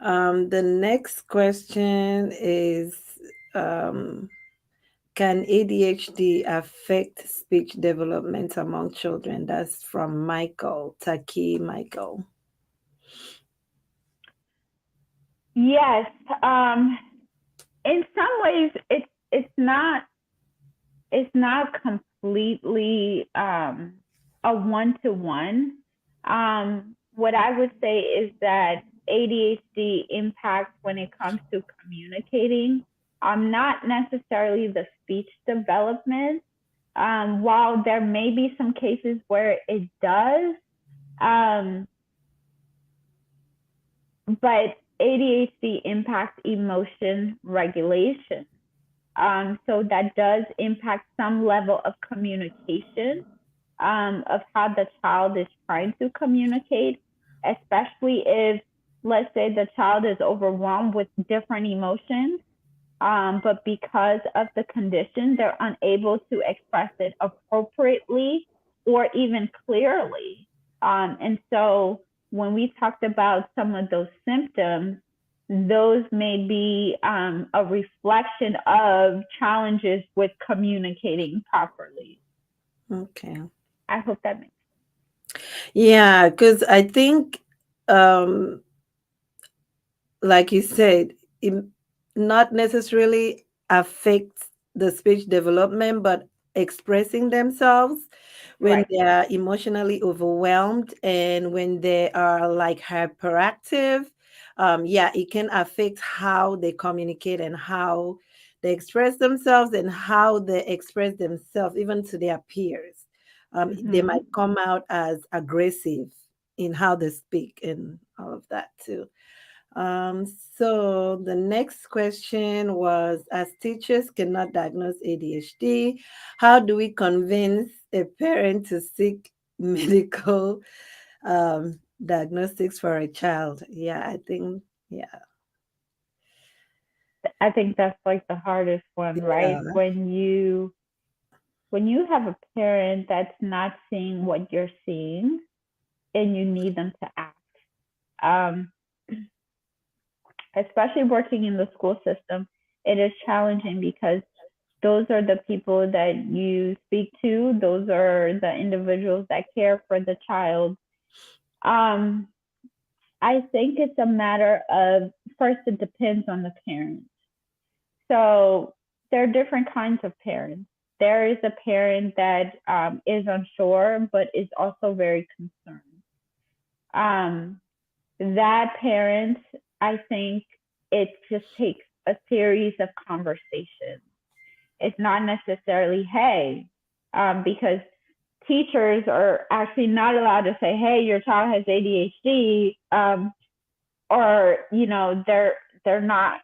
The next question is, um, can ADHD affect speech development among children? That's from Michael, Taki Michael. Yes, in some ways it's not completely a one-to-one. What I would say is that ADHD impacts when it comes to communicating, not necessarily the speech development. While there may be some cases where it does, um, but ADHD impacts emotion regulation. So that does impact some level of communication, of how the child is trying to communicate, especially if, let's say, the child is overwhelmed with different emotions, but because of the condition, they're unable to express it appropriately or even clearly. And so when we talked about some of those symptoms, those may be a reflection of challenges with communicating properly. Okay. I hope that makes Yeah, because I think, um, like you said, it not necessarily affects the speech development, but expressing themselves when right. they are emotionally overwhelmed and when they are like hyperactive. Yeah, it can affect how they communicate and how they express themselves and how they express themselves, even to their peers. They Mm-hmm. might come out as aggressive in how they speak and all of that too. Um, so the next question was, as teachers cannot diagnose ADHD, how do we convince a parent to seek medical diagnostics for a child? Yeah, I think, yeah, I think that's like the hardest one, right? yeah, When you have a parent that's not seeing what you're seeing and you need them to act. Um, Especially working in the school system, it is challenging because those are the people that you speak to, those are the individuals that care for the child. Um, I think it's a matter of, first, it depends on the parent. So there are different kinds of parents. There is a parent that is unsure, but is also very concerned. Um, that parent, I think it just takes a series of conversations. It's not necessarily, hey, because teachers are actually not allowed to say, hey, your child has ADHD, or they're not,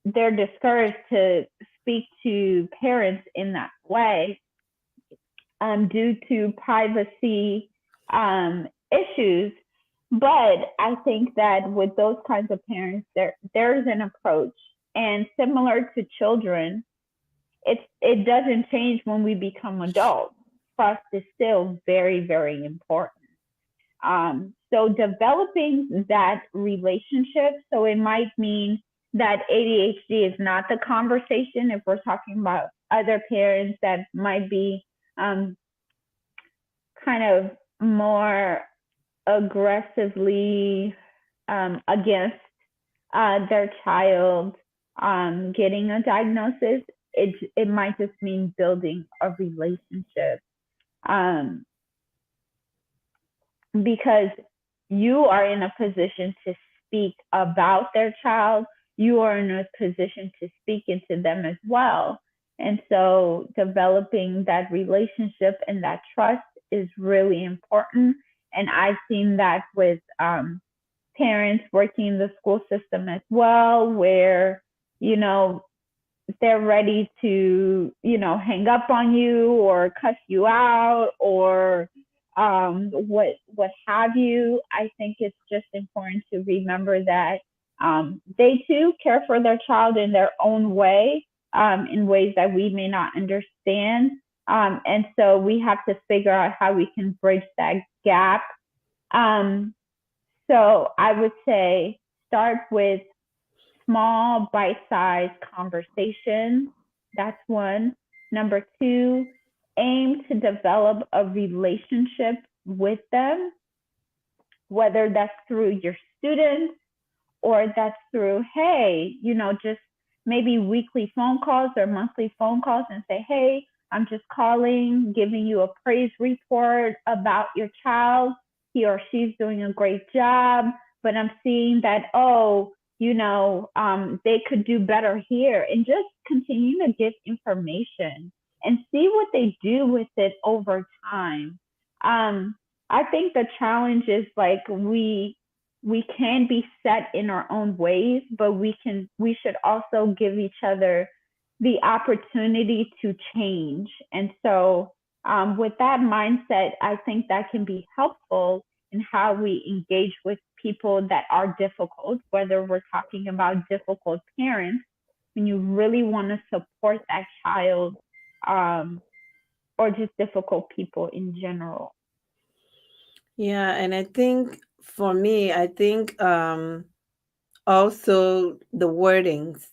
they're discouraged to speak to parents in that way, due to privacy issues. But I think that with those kinds of parents, there's an approach, and similar to children, it doesn't change when we become adults. Trust is still very, very important. So developing that relationship, so it might mean that ADHD is not the conversation if we're talking about other parents that might be um, kind of more aggressively against their child getting a diagnosis. It might just mean building a relationship, um, because you are in a position to speak about their child. You are in a position to speak into them as well. And so developing that relationship and that trust is really important. And I've seen that with parents working in the school system as well, where, you know, they're ready to, hang up on you or cuss you out or what have you. I think it's just important to remember that they too care for their child in their own way, in ways that we may not understand. And so we have to figure out how we can bridge that gap. Um, so I would say start with small, bite sized conversations. That's one. Number two, aim to develop a relationship with them, whether that's through your students or that's through, hey, just maybe weekly phone calls or monthly phone calls and say, hey, I'm just calling, giving you a praise report about your child. He or she's doing a great job, but I'm seeing that, they could do better here. And just continue to give information and see what they do with it over time. Um, I think the challenge is like we can be set in our own ways, but we should also give each other the opportunity to change. And so with that mindset, I think that can be helpful in how we engage with people that are difficult, whether we're talking about difficult parents, when you really want to support that child, um, or just difficult people in general. Yeah, and I think for me, I think also the wordings.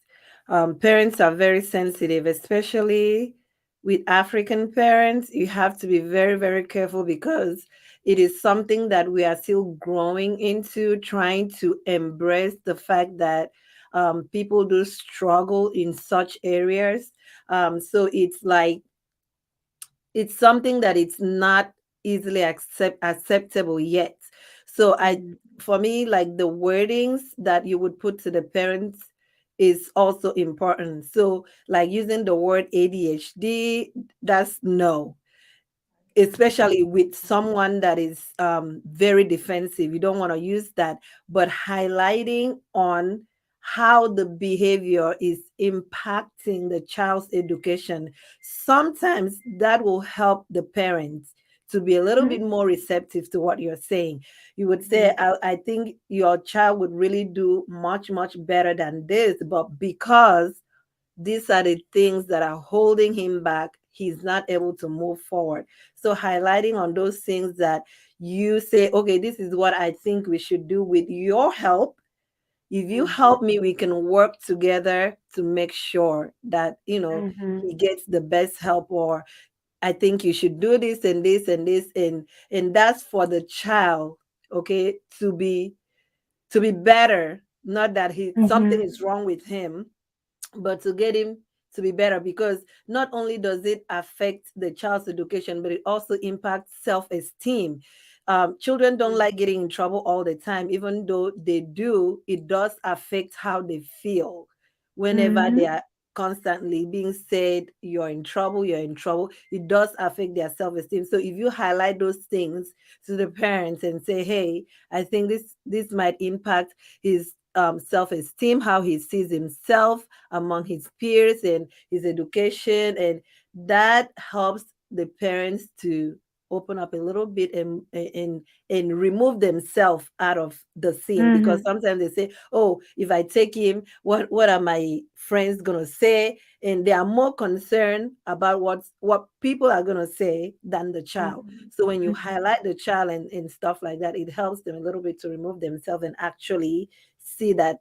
Parents are very sensitive, especially with African parents. You have to be very, very careful because it is something that we are still growing into, trying to embrace the fact that people do struggle in such areas. So it's like it's something that it's not easily acceptable yet. So I Mm-hmm. for me, like the wordings that you would put to the parents is also important. So like using the word ADHD, that's no, especially with someone that is very defensive. You don't want to use that, but highlighting on how the behavior is impacting the child's education, sometimes that will help the parents to be a little bit more receptive to what you're saying. You would say, Mm-hmm. I think your child would really do much, much better than this, but because these are the things that are holding him back, he's not able to move forward. So highlighting on those things that you say, okay, this is what I think we should do with your help. If you help me, we can work together to make sure that Mm-hmm. he gets the best help. Or I think you should do this and this and this, and that's for the child, okay, to be better. Not that he something Mhm. is wrong with him, but to get him to be better, because not only does it affect the child's education, but it also impacts self-esteem. Children don't like getting in trouble all the time. Even though they do, it does affect how they feel whenever they Mhm. are constantly being said, you're in trouble, you're in trouble. It does affect their self-esteem. So if you highlight those things to the parents and say, hey, I think this might impact his self-esteem, how he sees himself among his peers and his education, and that helps the parents to open up a little bit and remove themselves out of the scene, because Mhm. sometimes they say, oh, if I take him, what are my friends gonna say? And they are more concerned about what people are gonna say than the child. Mhm. So when you Mhm. highlight the child and stuff like that, it helps them a little bit to remove themselves and actually see that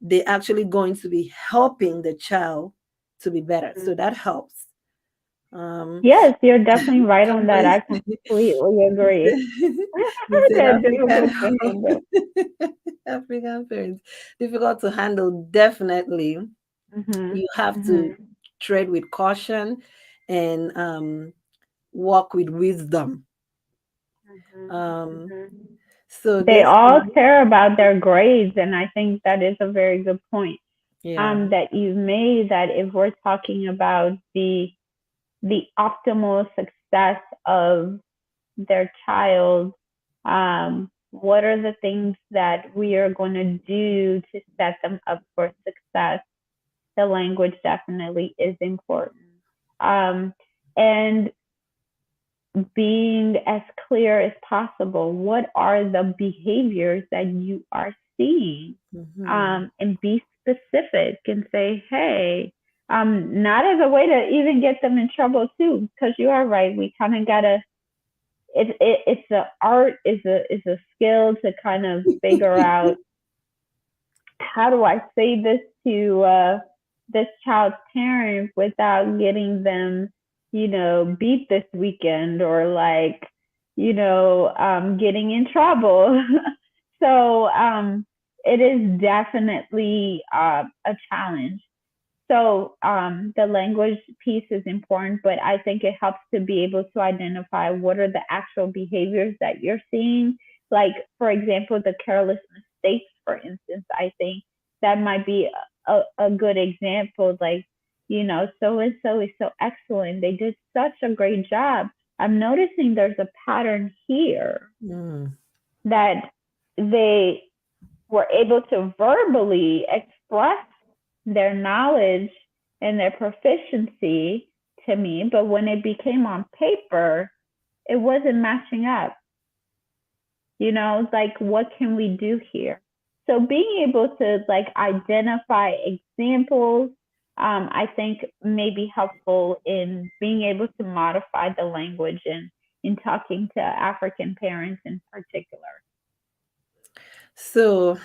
they're actually going to be helping the child to be better. So that helps. Um, Yes, you're definitely right on that. company, I completely agree. you said They're African difficult to handle. African parents difficult to handle. Definitely, Mhm. you have to Mhm. tread with caution and walk with wisdom. Mhm. Um, Mhm. so They this, all care about their grades, and I think that is a very good point yeah. that you've made. That if we're talking about the optimal success of their child, what are the things that we are going to do to set them up for success? The language definitely is important. Um, and being as clear as possible. What are the behaviors that you are seeing? Hmm. And be specific and say, hey, not as a way to even get them in trouble too, because you are right. We kind of gotta. It's a art, is a skill to kind of figure out how do I say this to this child's parent without getting them, beat this weekend or like, getting in trouble. So it is definitely a challenge. So the language piece is important, but I think it helps to be able to identify what are the actual behaviors that you're seeing. Like, for example, the careless mistakes, for instance, I think that might be a good example. Like, so and so is so excellent. They did such a great job. I'm noticing there's a pattern here Mm. that they were able to verbally express their knowledge and their proficiency to me, but when it became on paper, it wasn't matching up. Like, what can we do here? So being able to like identify examples, I think may be helpful in being able to modify the language and in talking to African parents in particular. So,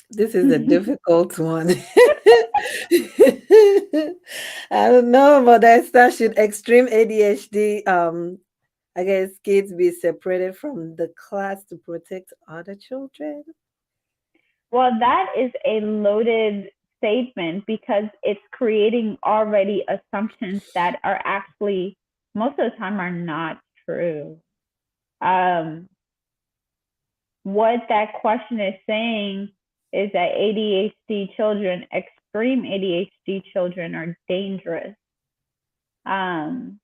this is a difficult one. I don't know, but that's that should extreme ADHD. I guess kids be separated from the class to protect other children. Well, that is a loaded statement because it's creating already assumptions that are actually most of the time are not true. Um, what that question is saying is that ADHD children, extreme ADHD children, are dangerous. Um,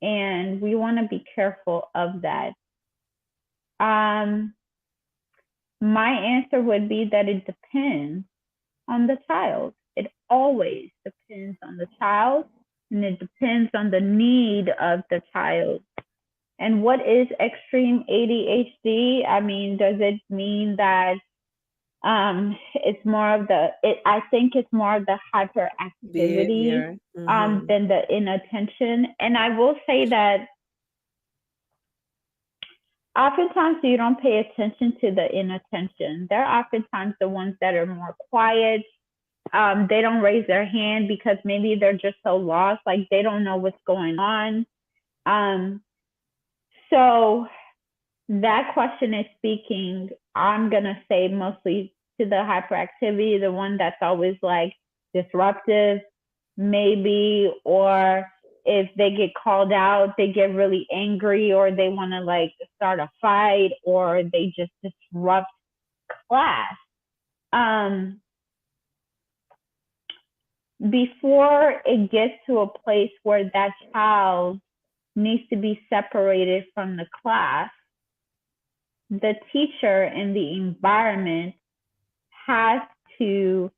and we want to be careful of that. Um, my answer would be that it depends on the child. It always depends on the child and it depends on the need of the child. And what is extreme ADHD? I mean, does it mean that it's more of I think it's more of the hyperactivity Behavior. Mm-hmm. than the inattention. And I will say that oftentimes you don't pay attention to the inattention. They're oftentimes the ones that are more quiet. They don't raise their hand because maybe they're just so lost, like they don't know what's going on. Um, so that question is speaking, I'm going to say mostly to the hyperactivity, the one that's always like disruptive, maybe, or if they get called out, they get really angry, or they want to like start a fight, or they just disrupt class. Um, Before it gets to a place where that child needs to be separated from the class, the teacher and the environment has to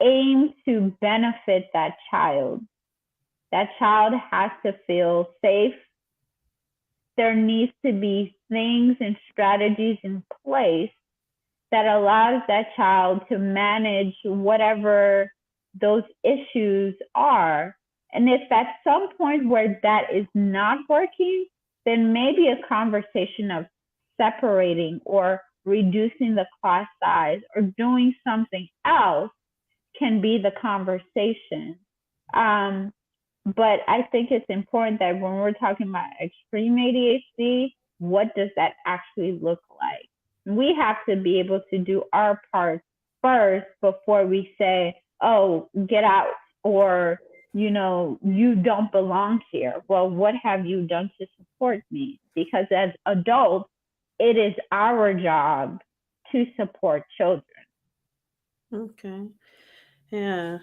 aim to benefit that child. That child has to feel safe. There needs to be things and strategies in place that allows that child to manage whatever those issues are. And if at some point where that is not working, then maybe a conversation of separating or reducing the class size or doing something else can be the conversation. Um, but I think it's important that when we're talking about extreme ADHD, what does that actually look like? We have to be able to do our part first before we say, oh, get out, or, you don't belong here. Well, what have you done to support me? Because as adults, it is our job to support children. Okay. Yeah.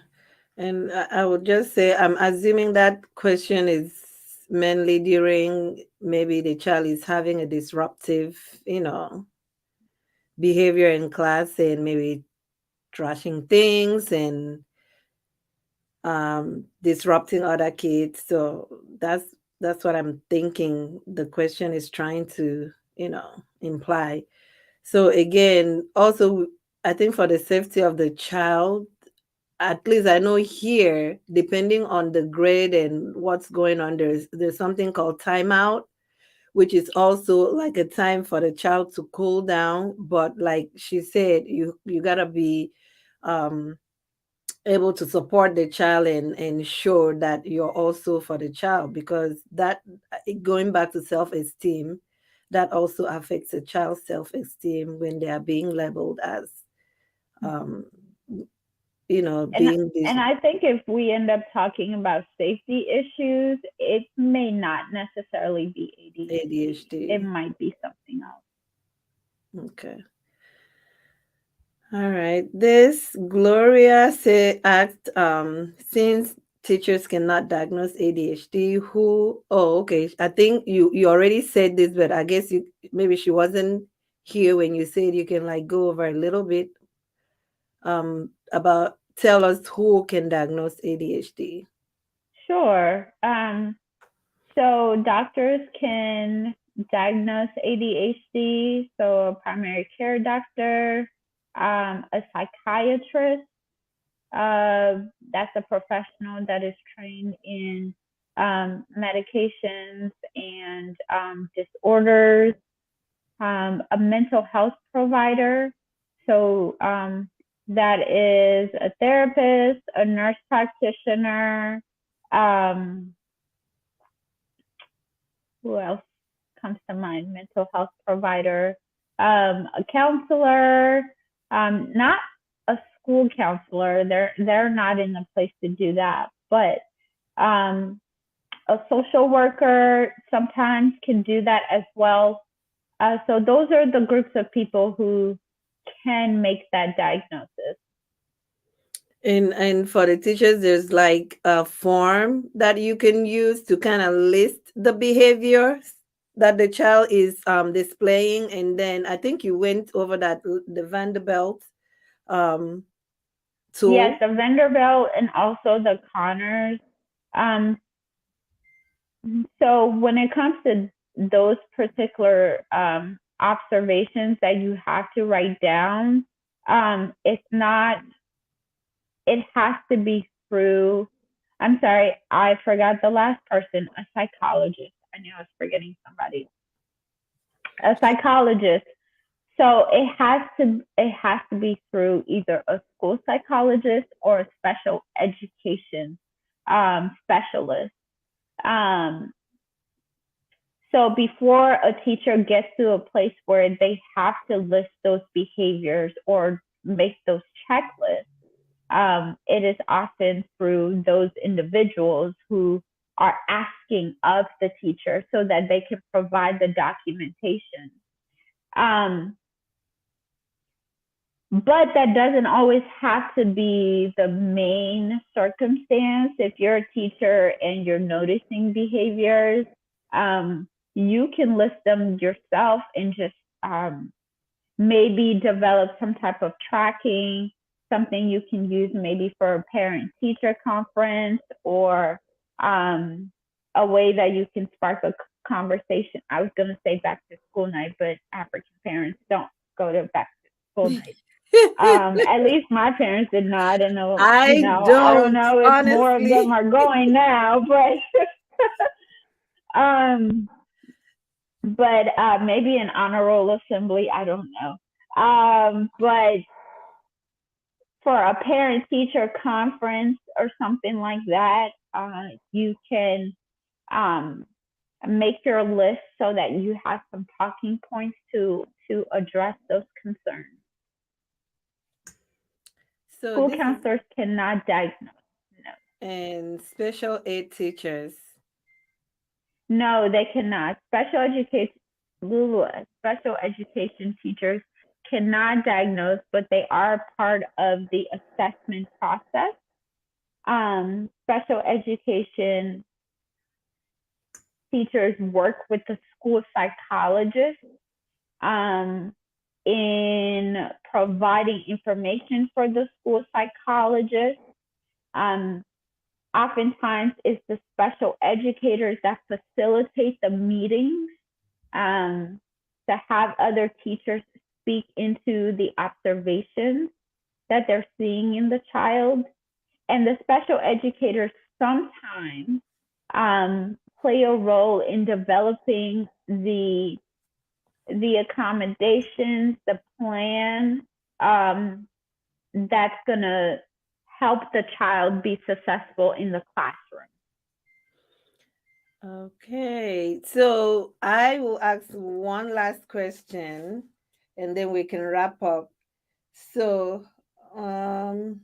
And I would just say, I'm assuming that question is mainly during maybe the child is having a disruptive, behavior in class and maybe trashing things and disrupting other kids. So that's what I'm thinking the question is trying to, imply. So again, also I think for the safety of the child, at least I know here, depending on the grade and what's going on, there's something called timeout, which is also like a time for the child to cool down. But like she said, you gotta be um able to support the child and ensure that you're also for the child, because that, going back to self-esteem, that also affects a child's self-esteem when they are being labeled as um and being this and I think if we end up talking about safety issues, it may not necessarily be ADHD. It ADHD. might be something else. Okay. All right. This Gloria say asked, since teachers cannot diagnose ADHD, who, oh, okay. I think you already said this, but I guess you, maybe she wasn't here when you said, you can like go over a little bit about, tell us who can diagnose ADHD. Sure. So doctors can diagnose ADHD. So a primary care doctor, a psychiatrist, that's a professional that is trained in medications and disorders, a mental health provider. So that is a therapist, a nurse practitioner. Um, who else comes to mind? Mental health provider, a counselor, not a school counselor. They're not in the place to do that, but um, a social worker sometimes can do that as well. So those are the groups of people who can make that diagnosis. And for the teachers, there's like a form that you can use to kind of list the behaviors that the child is displaying. And then I think you went over that, the Vanderbilt um, Yes, tool. the Vanderbilt and also the Connors. Um, so when it comes to those particular observations that you have to write down, it's not, it has to be through, I'm sorry, I forgot the last person, a psychologist. I knew I was forgetting somebody. A psychologist. So it has to be through either a school psychologist or a special education specialist. Um, So before a teacher gets to a place where they have to list those behaviors or make those checklists, it is often through those individuals who are asking of the teacher so that they can provide the documentation. Um, but that doesn't always have to be the main circumstance. If you're a teacher and you're noticing behaviors, you can list them yourself and just maybe develop some type of tracking, something you can use maybe for a parent teacher conference, or a way that you can spark a conversation. I was going to say back to school night, but African parents don't go to back to school night. At least my parents did not, and I I don't don't, know if more of them honestly. are going now, um, but maybe an honor roll assembly, I don't know. But for a parent teacher conference or something like that, you can um, make your list so that you have some talking points to address those concerns. So School this is, counselors cannot diagnose. and special ed teachers. No, they cannot. Special education teachers cannot diagnose, but they are part of the assessment process. Special education teachers work with the school psychologist in providing information for the school psychologist. Oftentimes, it's the special educators that facilitate the meetings to have other teachers speak into the observations that they're seeing in the child. And the special educators sometimes play a role in developing the accommodations, the plan that's going to help the child be successful in the classroom. Okay, so I will ask one last question and then we can wrap up. So, um,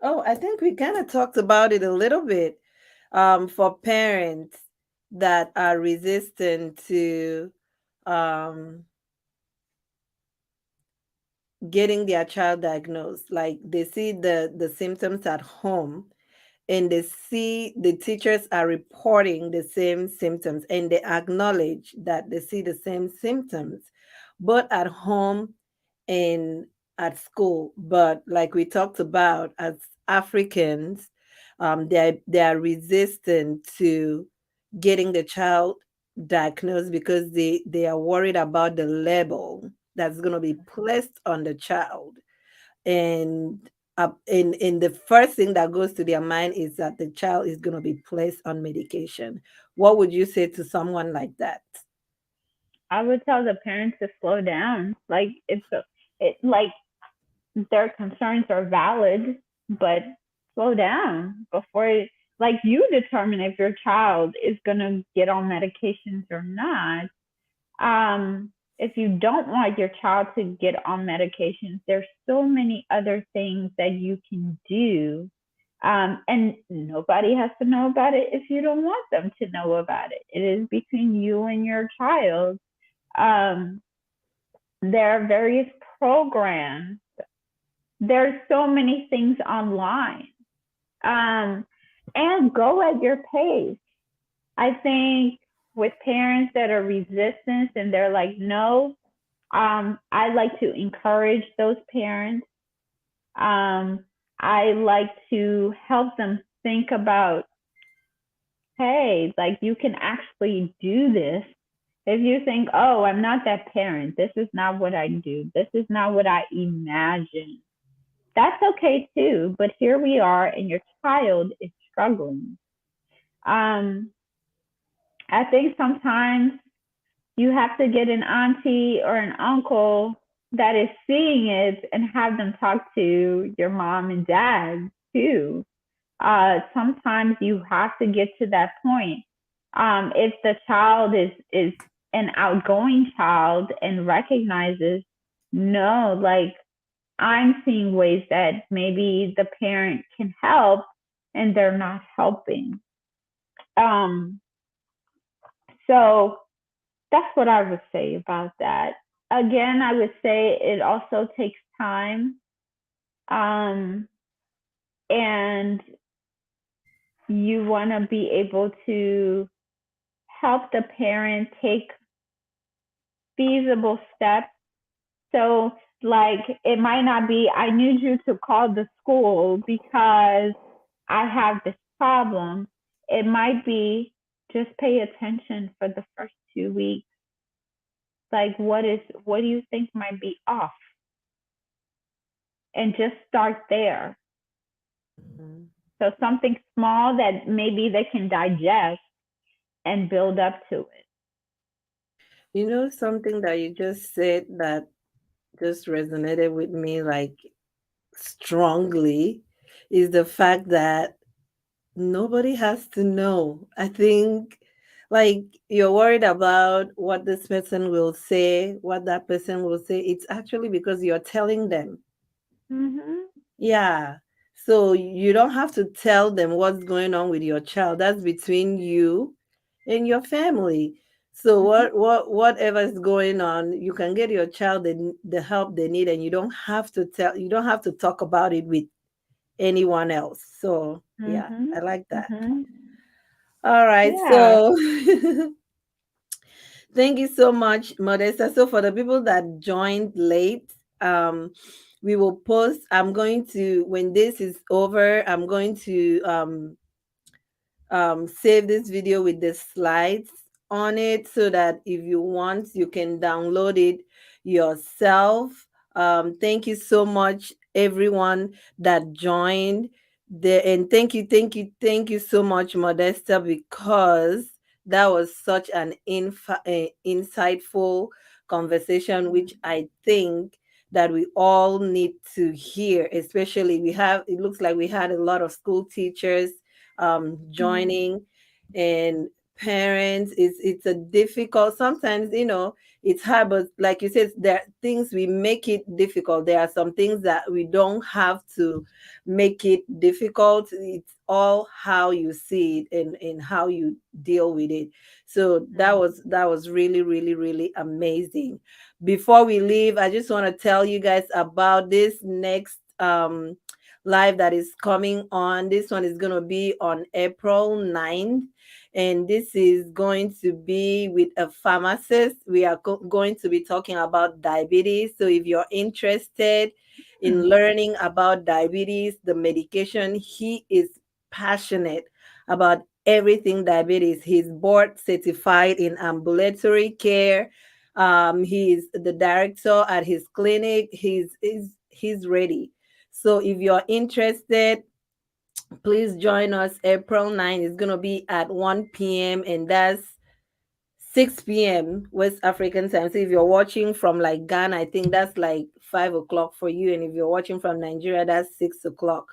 oh, I think we kind of talked about it a little bit. For parents that are resistant to um, getting their child diagnosed, like they see the symptoms at home and they see the teachers are reporting the same symptoms and they acknowledge that they see the same symptoms both at home and at school. But like we talked about, as Africans, they are resistant to getting the child diagnosed because they are worried about the label that's going to be placed on the child. And in the first thing that goes to their mind is that the child is going to be placed on medication. What would you say to someone like that? I would tell the parents to slow down. Like their concerns are valid, but slow down before, like, you determine if your child is going to get on medications or not. If you don't want your child to get on medications, there's so many other things that you can do. And nobody has to know about it if you don't want them to know about it. It is between you and your child. Um, there are various programs. There's so many things online. Um, and go at your pace. I think with parents that are resistant and they're like, no, I like to encourage those parents. I like to help them think about, hey, like, you can actually do this. If you think, oh, I'm not that parent, this is not what I do, this is not what I imagine, that's okay too. But here we are, and your child is struggling. Um, I think sometimes you have to get an auntie or an uncle that is seeing it and have them talk to your mom and dad too. Sometimes you have to get to that point. If the child is an outgoing child and recognizes, no, like I'm seeing ways that maybe the parent can help and they're not helping. Um, so that's what I would say about that. Again, I would say it also takes time. Um, and you want to be able to help the parent take feasible steps. So, like, it might not be, I need you to call the school because I have this problem. It might be just pay attention for the first 2 weeks. Like, what do you think might be off? And just start there. Mhm. So, something small that maybe they can digest and build up to it. You know, something that you just said that just resonated with me like strongly is the fact that nobody has to know. I think like you're worried about what this person will say, what that person will say. It's actually because you're telling them. Mm-hmm. Yeah. So you don't have to tell them what's going on with your child. That's between you and your family. So Mm-hmm. whatever is going on, you can get your child the help they need, and you don't have to talk about it with anyone else. So yeah, Mm-hmm. I like that. Mm-hmm. All right. Yeah. So thank you so much, Modesta. So for the people that joined late, we will post. I'm going to when this is over, I'm going to save this video with the slides on it so that if you want, you can download it yourself. Thank you so much, everyone that joined. And thank you so much, Modesta, because that was such an insightful conversation, which I think that we all need to hear. Especially, it looks like we had a lot of school teachers Mm-hmm. joining, and parents. It's a difficult sometimes, it's hard, but like you said, there are things we make it difficult. There are some things that we don't have to make it difficult. It's all how you see it and how you deal with it. So that was really, really, really amazing. Before we leave, I just want to tell you guys about this next live that is coming on. This one is going to be on April 9th. And this is going to be with a pharmacist. We are going to be talking about diabetes. So if you're interested in learning about diabetes, the medication, he is passionate about everything diabetes. He's board certified in ambulatory care. He is the director at his clinic. He's ready. So if you're interested, please join us April 9th. It's going to be at 1 p.m. and that's 6 p.m. West African time. So if you're watching from like Ghana, I think that's like 5 o'clock for you. And if you're watching from Nigeria, that's 6 o'clock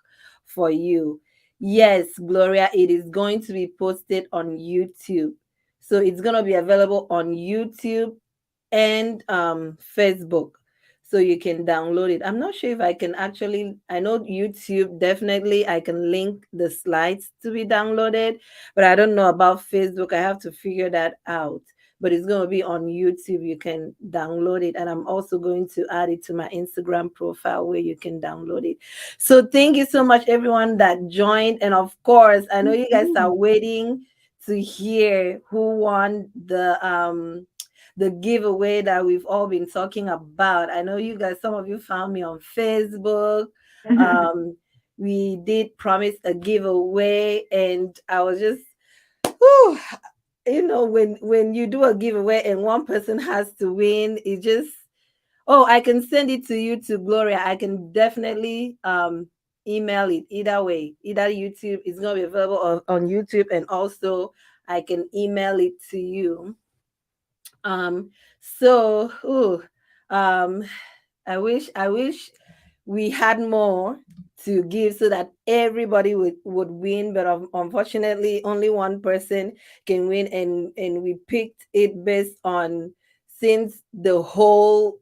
for you. Yes, Gloria, it is going to be posted on YouTube. So it's going to be available on YouTube and Facebook. So you can download it. I'm not sure if I can actually, I know YouTube, definitely I can link the slides to be downloaded, but I don't know about Facebook. I have to figure that out. But it's going to be on YouTube. You can download it. And I'm also going to add it to my Instagram profile where you can download it. So thank you so much, everyone that joined. And of course, I know you guys are Mm-hmm. waiting to hear who won the giveaway that we've all been talking about. I know you guys, some of you found me on Facebook. Um, we did promise a giveaway, and I was just, whew, when you do a giveaway and one person has to win, it just, oh, I can send it to you to Gloria. I can definitely email it either way. Either YouTube is gonna be available on YouTube, and also I can email it to you. Um, so, ooh, um, I wish we had more to give so that everybody would win, but unfortunately only one person can win, and we picked it based on, since the whole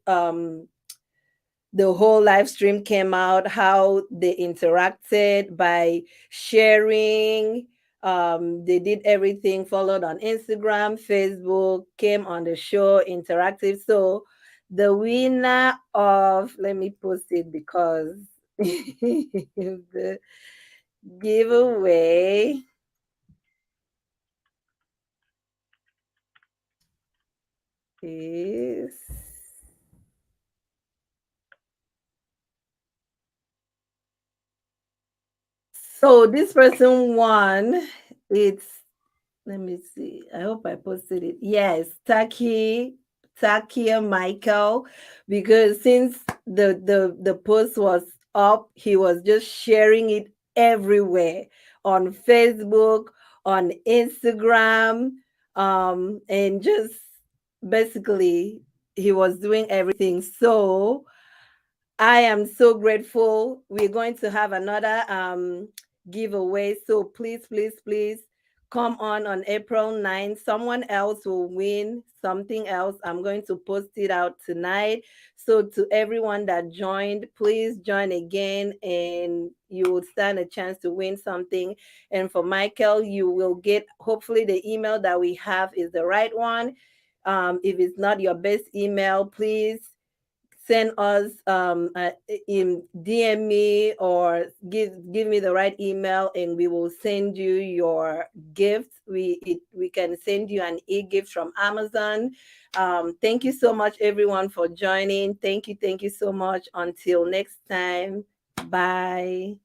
live stream came out, how they interacted by sharing. They did everything, followed on Instagram, Facebook, came on the show, interactive. So the winner of, let me post it because the giveaway is, so this person won. It's, let me see. I hope I posted it. Yes, Takia Michael, because since the post was up, he was just sharing it everywhere, on Facebook, on Instagram, and just basically he was doing everything. So I am so grateful. We're going to have another giveaway. So please, please, please come on April 9th. Someone else will win something else. I'm going to post it out tonight. So to everyone that joined, please join again and you will stand a chance to win something. And for Michael, you will get, hopefully the email that we have is the right one. If it's not your best email, please send us in DM me, or give me the right email, and we will send you your gift. We can send you an e-gift from Amazon. Thank you so much, everyone, for joining. Thank you so much. Until next time, bye.